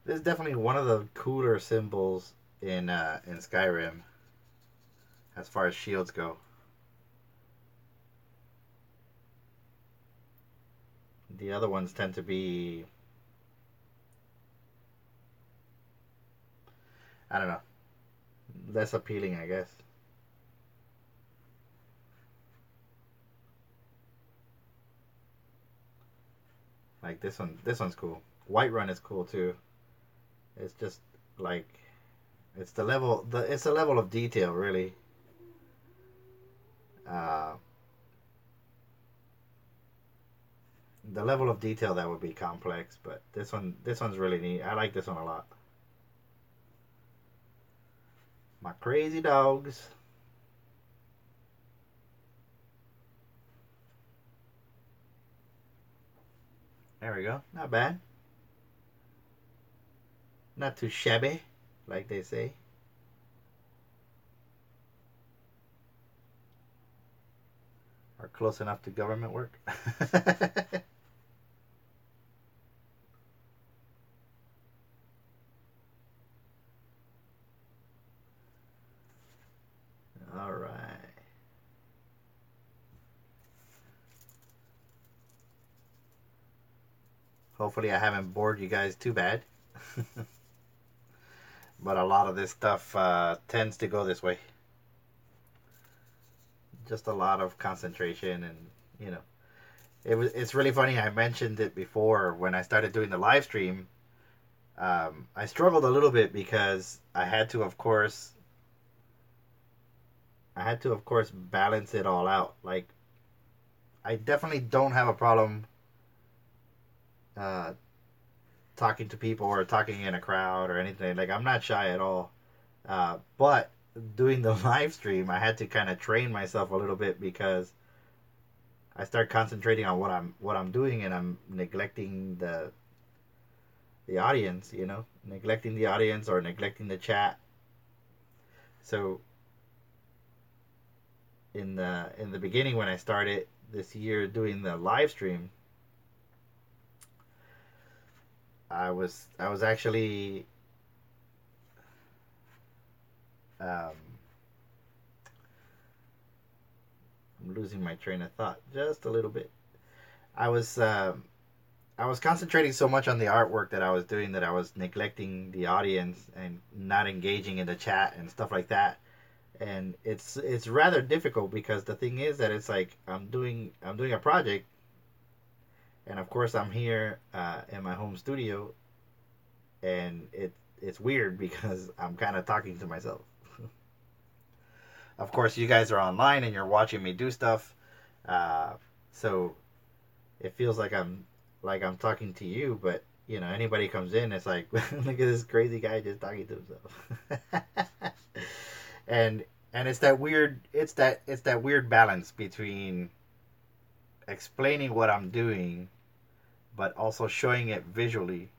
This is definitely one of the cooler symbols in Skyrim as far as shields go. The other ones tend to be, I don't know, less appealing, I guess. Like this one's cool. Whiterun is cool too. It's just like it's the level of detail really. Uh, the level of detail that would be complex, but this one's really neat. I like this one a lot. My crazy dogs. There we go. Not bad. Not too shabby, like they say. Or close enough to government work. All right. Hopefully I haven't bored you guys too bad. But a lot of this stuff tends to go this way. Just a lot of concentration, and you know, it's really funny. I mentioned it before when I started doing the live stream. I struggled a little bit because I had to of course balance it all out. Like I definitely don't have a problem uh, talking to people or talking in a crowd or anything. Like I'm not shy at all. But doing the live stream, I had to kind of train myself a little bit because I start concentrating on what I'm doing, and I'm neglecting the audience. Neglecting the audience or neglecting the chat. So in the beginning when I started this year doing the live stream, I was actually um, I'm losing my train of thought just a little bit. I was I was concentrating so much on the artwork that I was doing that I was neglecting the audience and not engaging in the chat and stuff like that. And it's rather difficult because the thing is that it's like I'm doing a project, and of course I'm here in my home studio, and it's weird because I'm kind of talking to myself. Of course, you guys are online and you're watching me do stuff, uh, so it feels like I'm talking to you, but anybody comes in, it's like look at this crazy guy just talking to himself. and and it's that weird balance between explaining what I'm doing, but also showing it visually,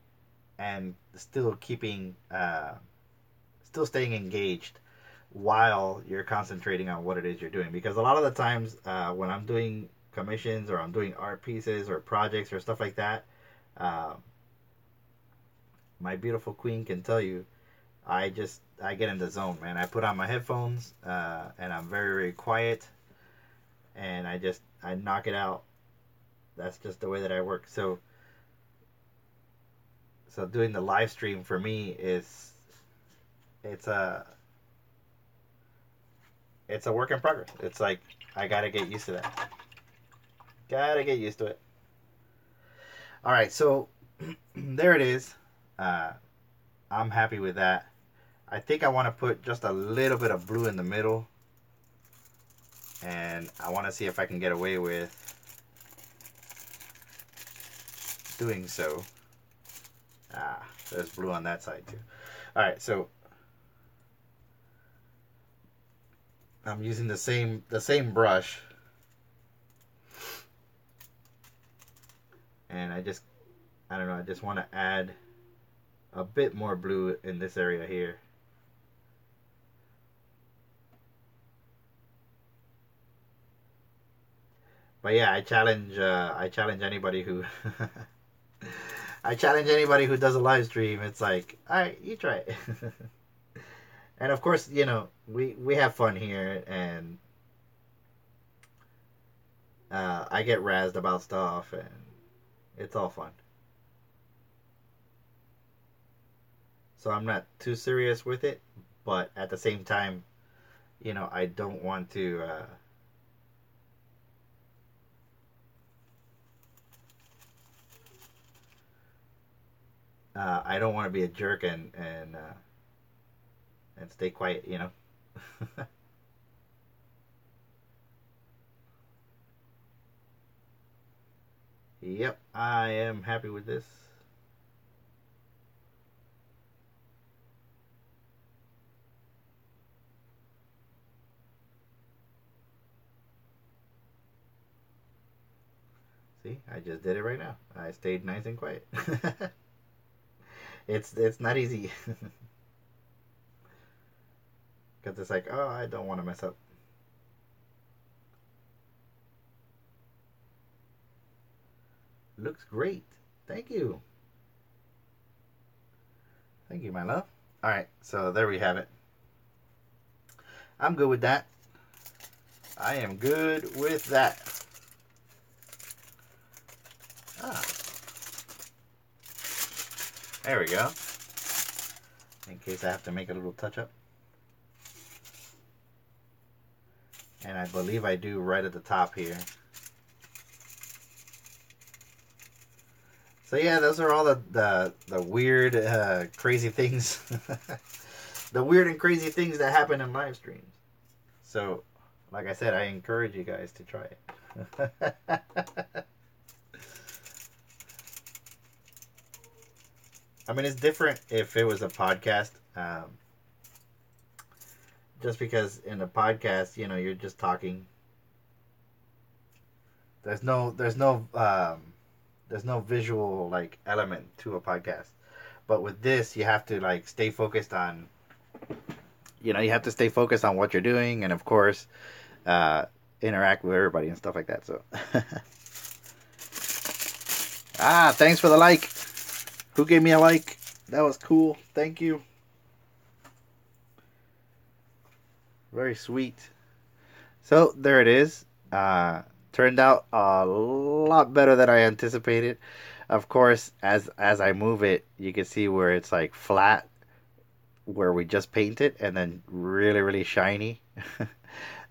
and still staying engaged. while you're concentrating on what it is you're doing. Because a lot of the times when I'm doing commissions or I'm doing art pieces or projects or stuff like that, uh, my beautiful queen can tell you, I get in the zone, man. I put on my headphones and I'm very, very quiet, and I knock it out. That's just the way that I work. So doing the live stream for me is it's a it's a work in progress. It's like I gotta get used to that. Gotta get used to it. All right, so there it is. Uh, I'm happy with that. I think I want to put just a little bit of blue in the middle, and I want to see if I can get away with doing so. There's blue on that side too. All right, so I'm using the same brush, and I don't know, I just want to add a bit more blue in this area here. But yeah, I challenge anybody who I challenge anybody who does a live stream. It's like, all right, you try it. And of course, you know, we have fun here, and I get razzed about stuff, and it's all fun. So I'm not too serious with it, but at the same time, you know, I don't want to. I don't want to be a jerk and stay quiet, you know. Yep, I am happy with this. See, I just did it right now. I stayed nice and quiet. It's not easy. Because it's like, oh, I don't want to mess up. Looks great. Thank you. Thank you, my love. All right, so there we have it. I'm good with that. I am good with that. Ah. There we go. In case I have to make a little touch up. And I believe I do right at the top here. So yeah, those are all the weird, crazy things. The weird and crazy things that happen in live streams. So, like I said, I encourage you guys to try it. I mean, it's different if it was a podcast. Just because in a podcast, you know, you're just talking. There's no visual like element to a podcast. But with this, you have to like stay focused on. You know, you have to stay focused on what you're doing, and of course, interact with everybody and stuff like that. So, thanks for the like. Who gave me a like? That was cool. Thank you. Very sweet. So there it is. Turned out a lot better than I anticipated. Of course, as I move it, you can see where it's like flat, where we just painted, and then really, really shiny.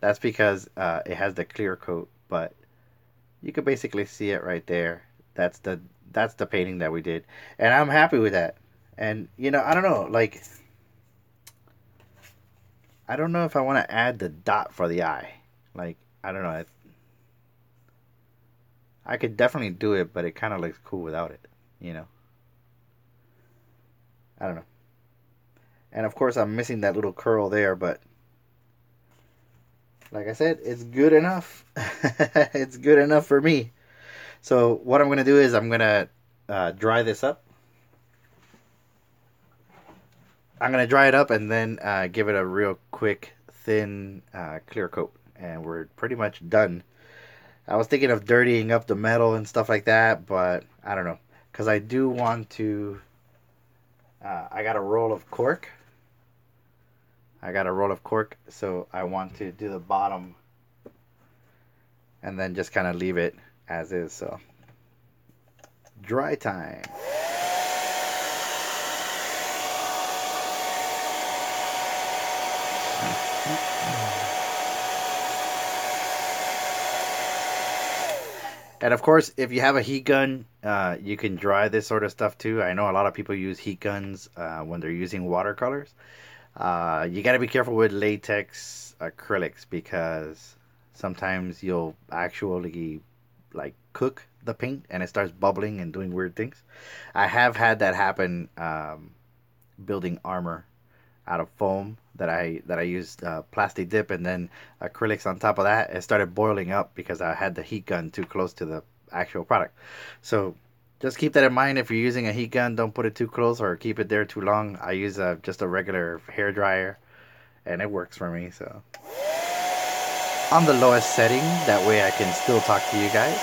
That's because it has the clear coat, but you can basically see it right there. That's the painting that we did, and I'm happy with that. And you know, I don't know, like, I don't know if I want to add the dot for the eye. Like, I don't know. I could definitely do it, but it kind of looks cool without it. You know. I don't know. And of course, I'm missing that little curl there, but like I said, it's good enough. It's good enough for me. So what I'm going to do is I'm going to dry this up. I'm going to dry it up and then give it a real quick, thin, clear coat, and we're pretty much done. I was thinking of dirtying up the metal and stuff like that, but I don't know, because I do want to. I got a roll of cork. So I want to do the bottom and then just kind of leave it as is. So, dry time. And of course, if you have a heat gun, you can dry this sort of stuff too. I know a lot of people use heat guns when they're using watercolors. You got to be careful with latex acrylics because sometimes you'll actually like cook the paint and it starts bubbling and doing weird things. I have had that happen building armor out of foam that I used plastic dip and then acrylics on top of that. It started boiling up because I had the heat gun too close to the actual product. So just keep that in mind. If you're using a heat gun, don't put it too close or keep it there too long. I use just a regular hair dryer and it works for me. So on the lowest setting, that way I can still talk to you guys.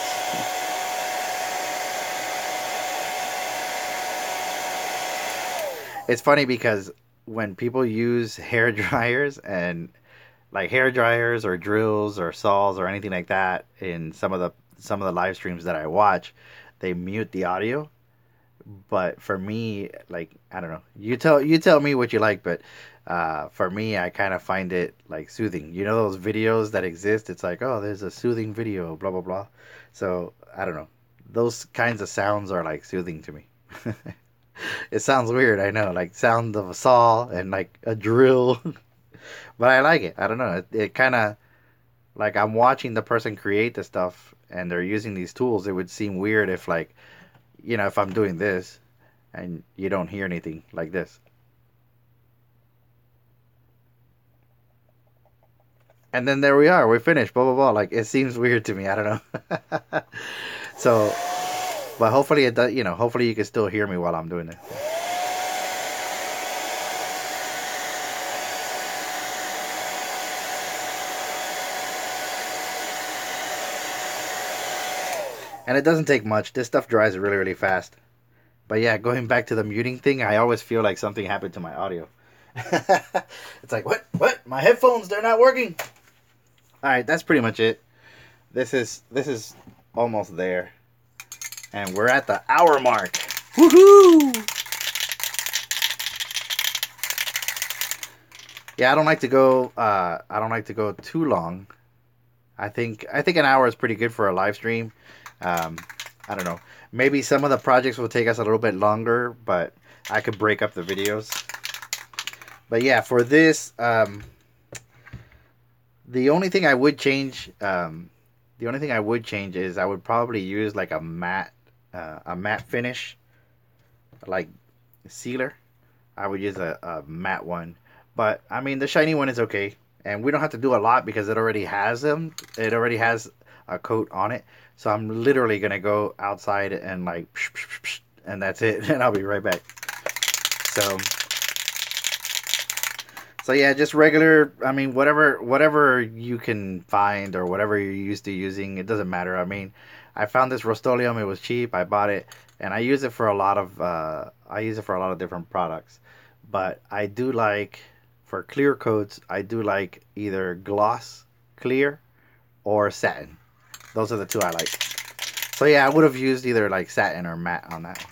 It's funny because when people use hair dryers and like hair dryers or drills or saws or anything like that in some of the live streams that I watch, they mute the audio. But for me, like I don't know, you tell me what you like, but for me, I kind of find it like soothing. You know those videos that exist? It's like, oh, there's a soothing video, blah blah blah. So I don't know, those kinds of sounds are like soothing to me. It sounds weird, I know, like sound of a saw and like a drill, but I like it. I don't know. It kind of like I'm watching the person create the stuff and they're using these tools. It would seem weird if like if I'm doing this and you don't hear anything like this. And then there we are. We're finished. Blah blah blah. Like it seems weird to me. I don't know. So, but hopefully it does. Hopefully you can still hear me while I'm doing this. And it doesn't take much. This stuff dries really, really fast. But yeah, going back to the muting thing, I always feel like something happened to my audio. It's like, what? What? My headphones, they're not working. All right, that's pretty much it. This is almost there. And we're at the hour mark. Woohoo! Yeah, I don't like to go too long. I think an hour is pretty good for a live stream. I don't know. Maybe some of the projects will take us a little bit longer, but I could break up the videos. But yeah, for this, the only thing I would change, is I would probably use like a matte finish, like sealer. I would use a matte one, but I mean the shiny one is okay, and we don't have to do a lot because it already has them. It already has a coat on it. So I'm literally gonna go outside and like, and that's it, and I'll be right back. So yeah, just regular. I mean, whatever you can find or whatever you're used to using, it doesn't matter. I mean, I found this Rust-Oleum. It was cheap. I bought it, and I use it for a lot of different products. But I do like for clear coats. I do like either gloss clear or satin. Those are the two I like. So yeah, I would have used either like satin or matte on that one.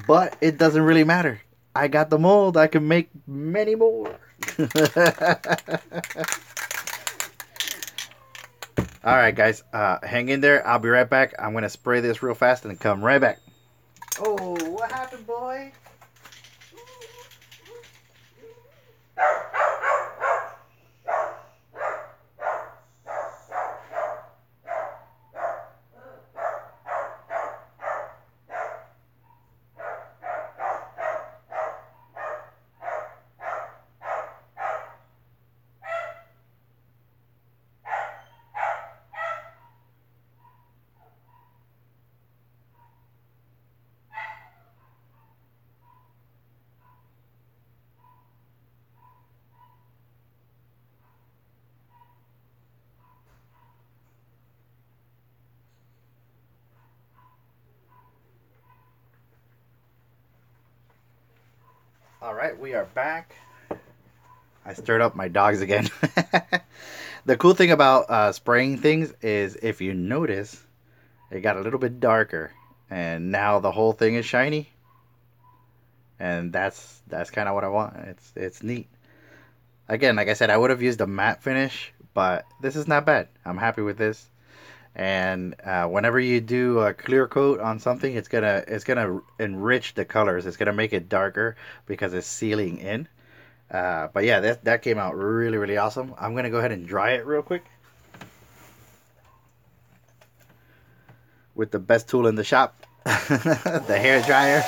But it doesn't really matter. I got the mold. I can make many more. Alright guys, hang in there. I'll be right back. I'm going to spray this real fast and come right back. Oh, what happened, boy? All right, we are back. I stirred up my dogs again. The cool thing about spraying things is if you notice, it got a little bit darker, and now the whole thing is shiny, and that's kind of what I want. It's neat. Again, like I said, I would have used a matte finish, but this is not bad. I'm happy with this. And whenever you do a clear coat on something, it's gonna enrich the colors. It's gonna make it darker because it's sealing in. But yeah, that came out really, really awesome. I'm gonna go ahead and dry it real quick with the best tool in the shop, the hair dryer.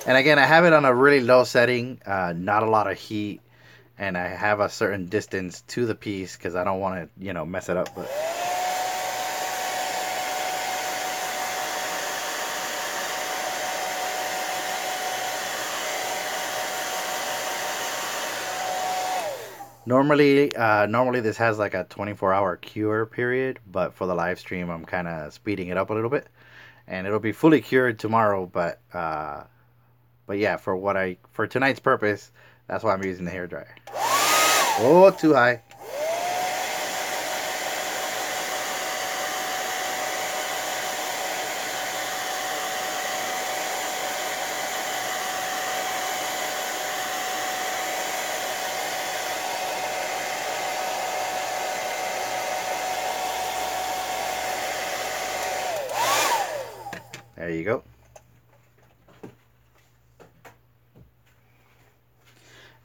And again, I have it on a really low setting, not a lot of heat, and I have a certain distance to the piece because I don't want to, mess it up. But normally this has like a 24-hour cure period, but for the live stream, I'm kind of speeding it up a little bit, and it'll be fully cured tomorrow. But yeah, for tonight's purpose, that's why I'm using the hair dryer. Oh, too high. There you go.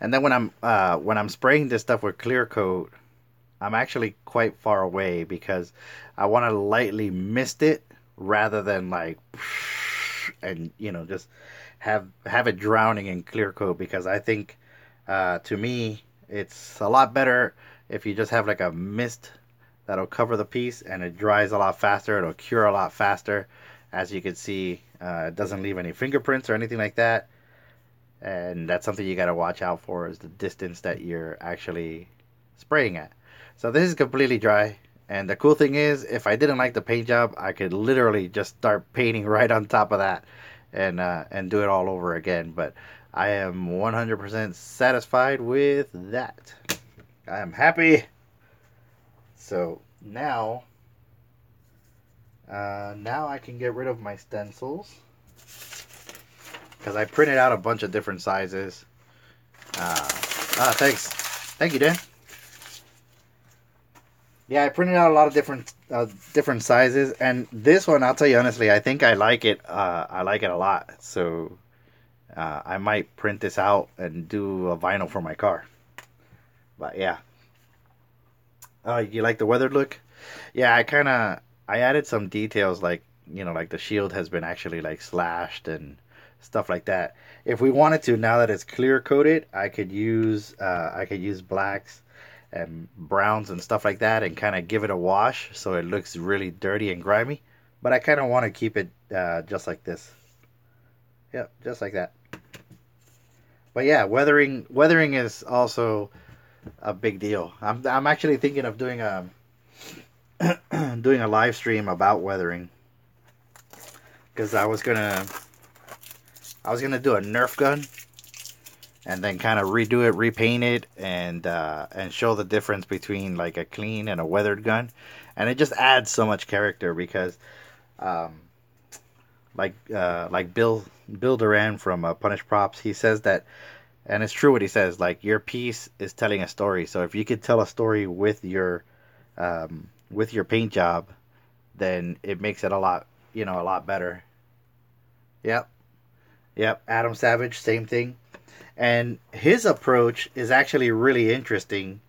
And then when I'm spraying this stuff with clear coat, I'm actually quite far away because I want to lightly mist it rather than like and just have it drowning in clear coat, because I think to me it's a lot better if you just have like a mist that'll cover the piece and it dries a lot faster. It'll cure a lot faster. As you can see, it doesn't leave any fingerprints or anything like that. And that's something you got to watch out for, is the distance that you're actually spraying at. So this is completely dry. And the cool thing is, if I didn't like the paint job, I could literally just start painting right on top of that and do it all over again. But I am 100% satisfied with that. I am happy. So now I can get rid of my stencils, because I printed out a bunch of different sizes. Thanks. Thank you, Dan. Yeah, I printed out a lot of different sizes, and this one, I'll tell you honestly, I think I like it. I like it a lot. So I might print this out and do a vinyl for my car. But yeah. You like the weathered look? Yeah, I added some details, like like the shield has been actually like slashed and stuff like that. If we wanted to, now that it's clear coated, I could use blacks and browns and stuff like that and kind of give it a wash so it looks really dirty and grimy. But I kind of want to keep it just like this. Yep, just like that. But yeah, weathering is also a big deal. I'm actually thinking of doing a doing a live stream about weathering, because I was gonna do a Nerf gun and then kind of redo it, repaint it, and show the difference between like a clean and a weathered gun. And it just adds so much character, because like Bill Duran from Punish Props, he says that, and it's true what he says, like your piece is telling a story. So if you could tell a story with your paint job, then it makes it a lot better. Yep. Adam Savage, same thing. And his approach is actually really interesting,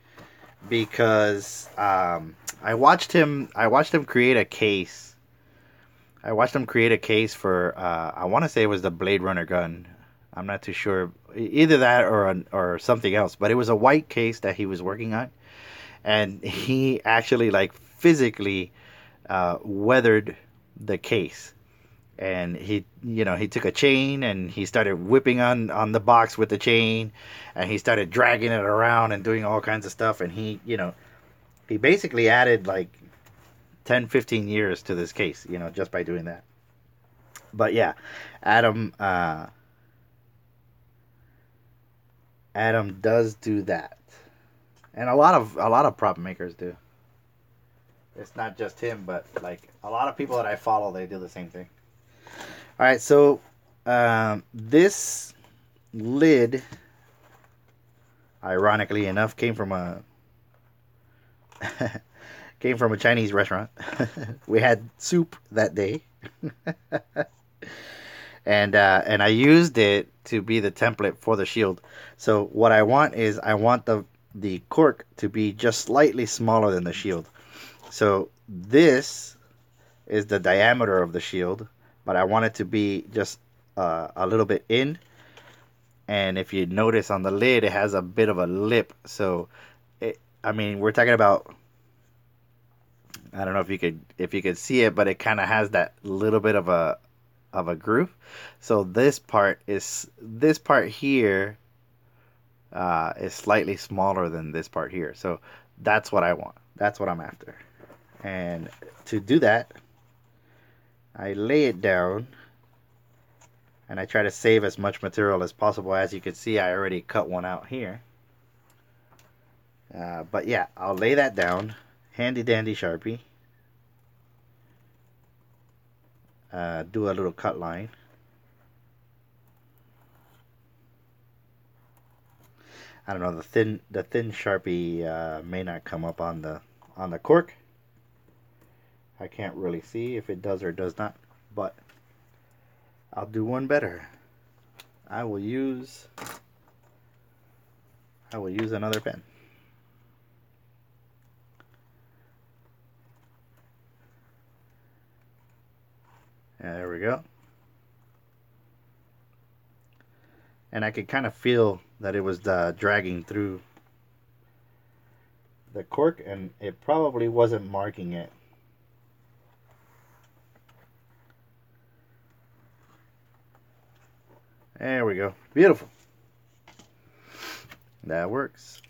because I watched him create a case. For I want to say it was the Blade Runner gun. I'm not too sure, either that or something else. But it was a white case that he was working on, and he actually like physically weathered the case. And he took a chain and he started whipping on the box with the chain, and he started dragging it around and doing all kinds of stuff. And he basically added like 10-15 years to this case, just by doing that. But yeah, Adam Adam does do that, and a lot of prop makers do. It's not just him, but like a lot of people that I follow, they do the same thing. All right, so this lid, ironically enough, came from a Chinese restaurant. We had soup that day, and I used it to be the template for the shield. So what I want is I want the cork to be just slightly smaller than the shield. So this is the diameter of the shield, but I want it to be just a little bit in. And if you notice on the lid, it has a bit of a lip. So, I mean, we're talking about. I don't know if you could see it, but it kind of has that little bit of a groove. So this part here is slightly smaller than this part here. So that's what I want. That's what I'm after. And to do that, I lay it down and I try to save as much material as possible. As you can see, I already cut one out here. But yeah, I'll lay that down. Handy dandy Sharpie. Do a little cut line. I don't know, the thin Sharpie may not come up on the cork. I can't really see if it does or does not, but I'll do one better. I will use another pen. There we go. And I could kind of feel that it was dragging through the cork, and it probably wasn't marking it. There we go. Beautiful. That works.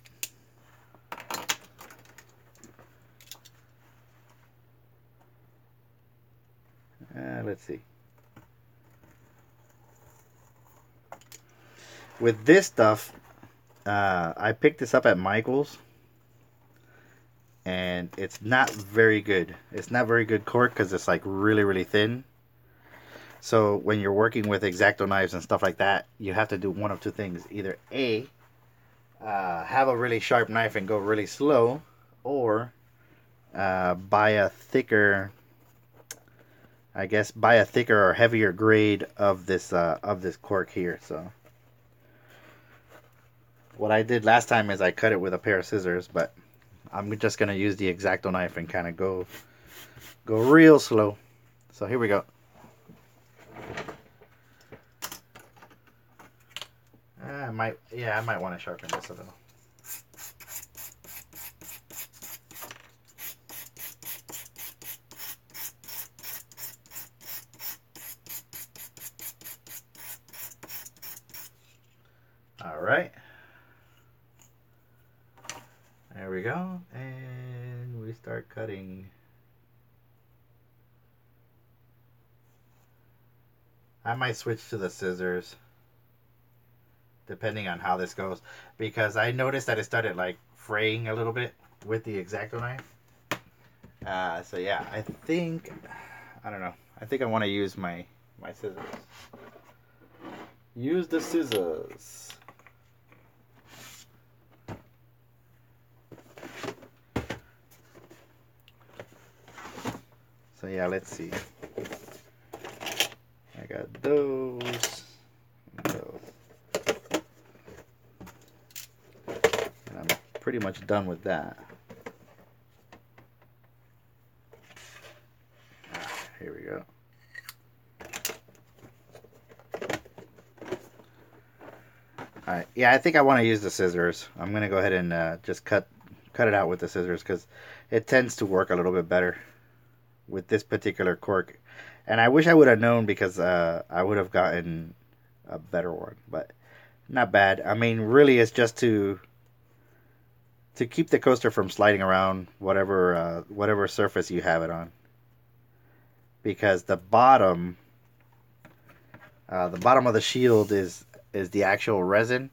Let's see. With this stuff, I picked this up at Michael's, and it's not very good. It's not very good cork because it's like really, really thin. So when you're working with X-Acto knives and stuff like that, you have to do one of two things. Either A, have a really sharp knife and go really slow, or buy a thicker or heavier grade of this cork here. So what I did last time is I cut it with a pair of scissors, but I'm just gonna use the X-Acto knife and kind of go real slow. So here we go. I might want to sharpen this a little. All right. There we go. And we start cutting. I might switch to the scissors depending on how this goes, because I noticed that it started like fraying a little bit with the X-Acto knife. So yeah, I don't know. I think I want to use my scissors. Use the scissors. So yeah, let's see. I got those. And I'm pretty much done with that. Here we go. Alright, yeah, I think I want to use the scissors. I'm going to go ahead and just cut it out with the scissors, because it tends to work a little bit better with this particular cork. And I wish I would have known, because I would have gotten a better one, but not bad. I mean, really, it's just to keep the coaster from sliding around whatever surface you have it on, because the bottom of the shield is is the actual resin.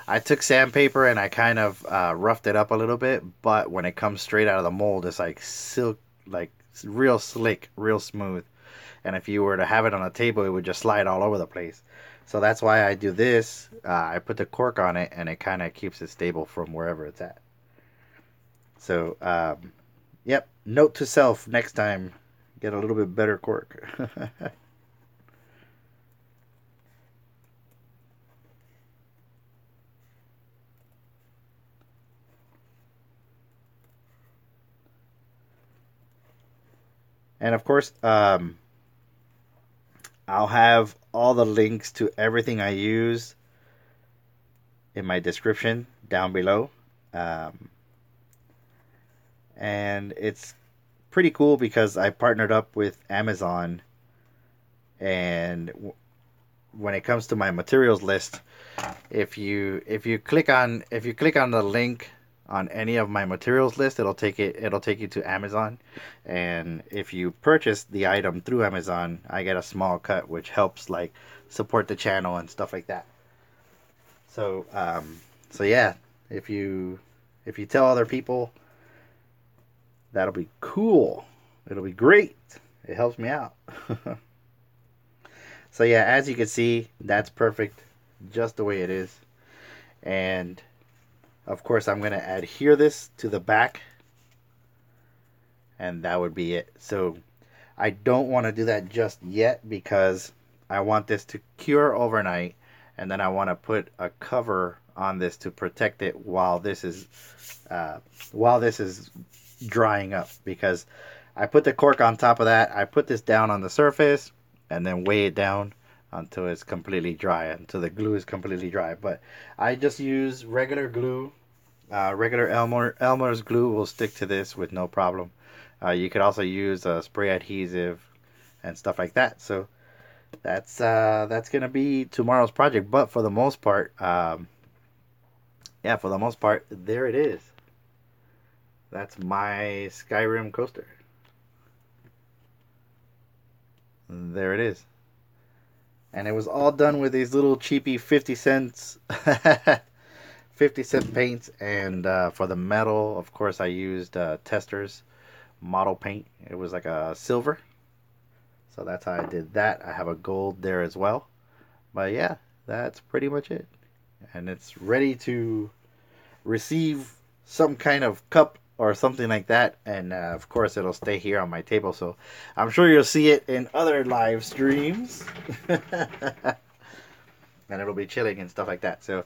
I took sandpaper and I kind of roughed it up a little bit, but when it comes straight out of the mold, it's like silk, like real slick, real smooth. And if you were to have it on a table, it would just slide all over the place. So that's why I do this. I put the cork on it, and it kind of keeps it stable from wherever it's at. So, yep. Note to self: next time, get a little bit better cork. And of course, I'll have all the links to everything I use in my description down below. And it's pretty cool because I partnered up with Amazon, and when it comes to my materials list, if you click on the link on any of my materials list, it'll take you to Amazon, and if you purchase the item through Amazon, I get a small cut, which helps like support the channel and stuff like that. So yeah, if you tell other people, that'll be cool. It'll be great. It helps me out. So yeah, as you can see, that's perfect, just the way it is. And of course, I'm going to adhere this to the back, and that would be it. So I don't want to do that just yet because I want this to cure overnight, and then I want to put a cover on this to protect it while this is drying up, because I put the cork on top of that. I put this down on the surface and then weigh it down until it's completely dry, until the glue is completely dry. But I just use regular glue. Regular Elmer's glue will stick to this with no problem. You could also use spray adhesive and stuff like that. So that's gonna be tomorrow's project. But for the most part, there it is. That's my Skyrim coaster. There it is. And it was all done with these little cheapy 50 cents 50-cent paints. And for the metal, of course, I used Testors model paint. It was like a silver. So that's how I did that. I have a gold there as well. But yeah, that's pretty much it. And it's ready to receive some kind of cup or something like that, and of course it'll stay here on my table, so I'm sure you'll see it in other live streams. And it'll be chilling and stuff like that. So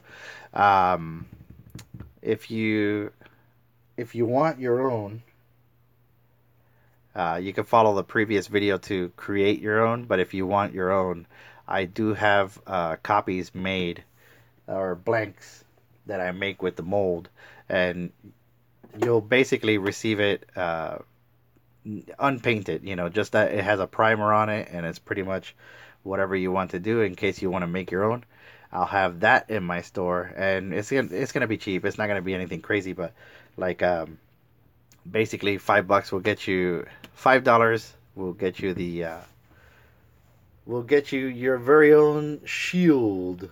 if you want your own, you can follow the previous video to create your own. But if you want your own, I do have copies made, or blanks that I make with the mold, and you'll basically receive it unpainted, just that it has a primer on it, and it's pretty much whatever you want to do in case you want to make your own. I'll have that in my store, and it's gonna be cheap. It's not gonna be anything crazy, but like basically $5 will get you $5 will get you your very own shield.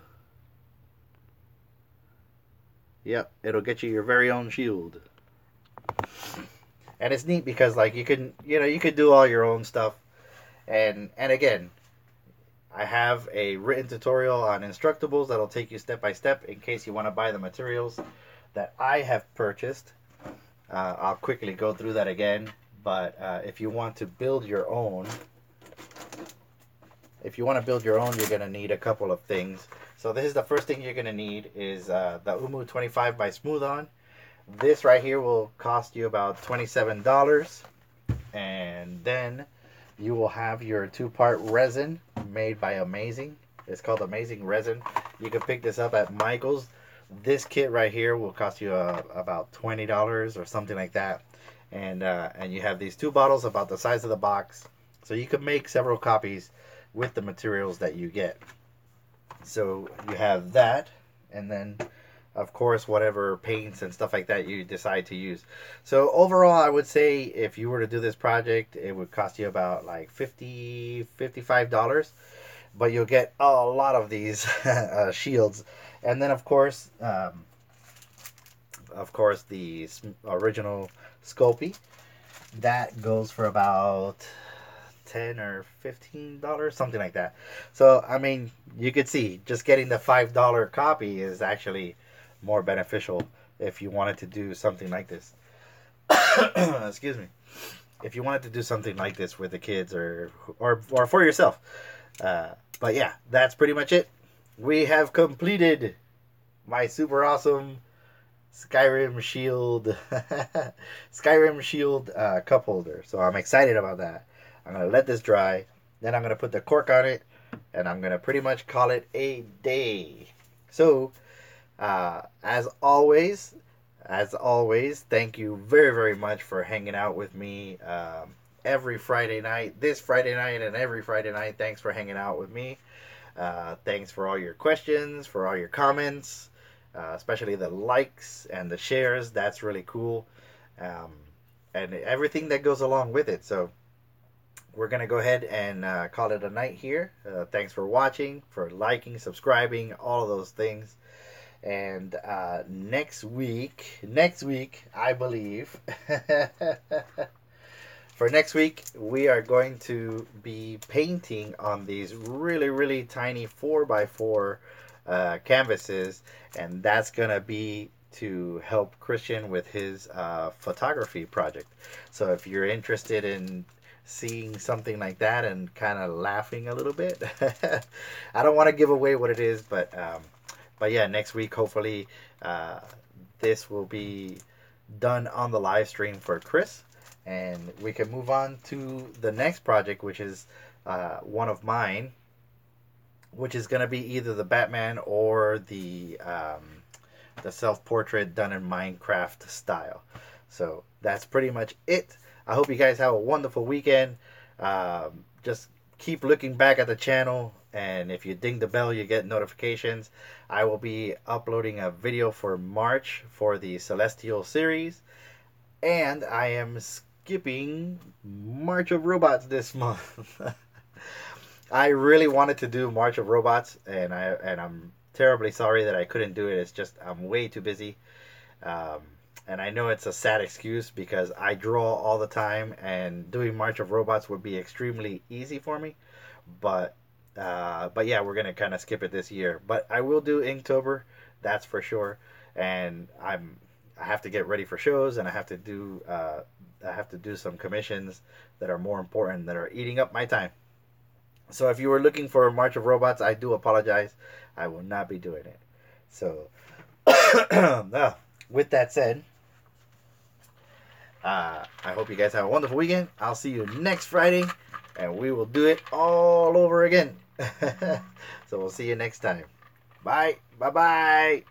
Yep, it'll get you your very own shield. And it's neat because like you could do all your own stuff, and again, I have a written tutorial on Instructables that'll take you step by step in case you want to buy the materials that I have purchased. I'll quickly go through that again, but if you want to build your own, you're gonna need a couple of things. So this is the first thing you're gonna need is the Umu 25 by Smooth On. This right here will cost you about $27, and then you will have your 2-part resin made by Amazing. It's called Amazing Resin. You can pick this up at Michael's. This kit right here will cost you about $20 or something like that, and you have these 2 bottles about the size of the box, so you can make several copies with the materials that you get. So you have that, and then of course whatever paints and stuff like that you decide to use. So overall, I would say if you were to do this project, it would cost you about like $55. but you'll get a lot of these shields. And then of course, the original Sculpey that goes for about $10 or $15, something like that. So I mean, you could see just getting the $5 copy is actually more beneficial if you wanted to do something like this. Excuse me. If you wanted to do something like this with the kids or for yourself. But yeah, that's pretty much it. We have completed my super awesome Skyrim Shield cup holder. So I'm excited about that. I'm going to let this dry. Then I'm going to put the cork on it. And I'm going to pretty much call it a day. So, as always, thank you very, very much for hanging out with me every Friday night. This Friday night and every Friday night. Thanks for hanging out with me. Thanks for all your questions, for all your comments. Especially the likes and the shares. That's really cool. And everything that goes along with it. So we're going to go ahead and call it a night here. Thanks for watching, for liking, subscribing, all of those things. And next week, I believe, for next week, we are going to be painting on these really, really tiny 4x4 canvases, and that's gonna be to help Christian with his photography project. So if you're interested in seeing something like that and kind of laughing a little bit, I don't want to give away what it is, but yeah, next week hopefully this will be done on the live stream for Chris, and we can move on to the next project, which is one of mine, which is going to be either the Batman or the self-portrait done in Minecraft style. So that's pretty much it. I hope you guys have a wonderful weekend. Just keep looking back at the channel, and if you ding the bell, you get notifications. I will be uploading a video for March for the Celestial series, and I am skipping March of Robots this month. I really wanted to do March of Robots, and I'm terribly sorry that I couldn't do it. It's just I'm way too busy, and I know it's a sad excuse because I draw all the time, and doing March of Robots would be extremely easy for me. But yeah, we're gonna kind of skip it this year. But I will do Inktober, that's for sure. And I have to get ready for shows, and I have to do some commissions that are more important, that are eating up my time. So if you were looking for March of Robots, I do apologize. I will not be doing it. So, with that said, I hope you guys have a wonderful weekend. I'll see you next Friday, and we will do it all over again. So we'll see you next time. Bye. Bye-bye.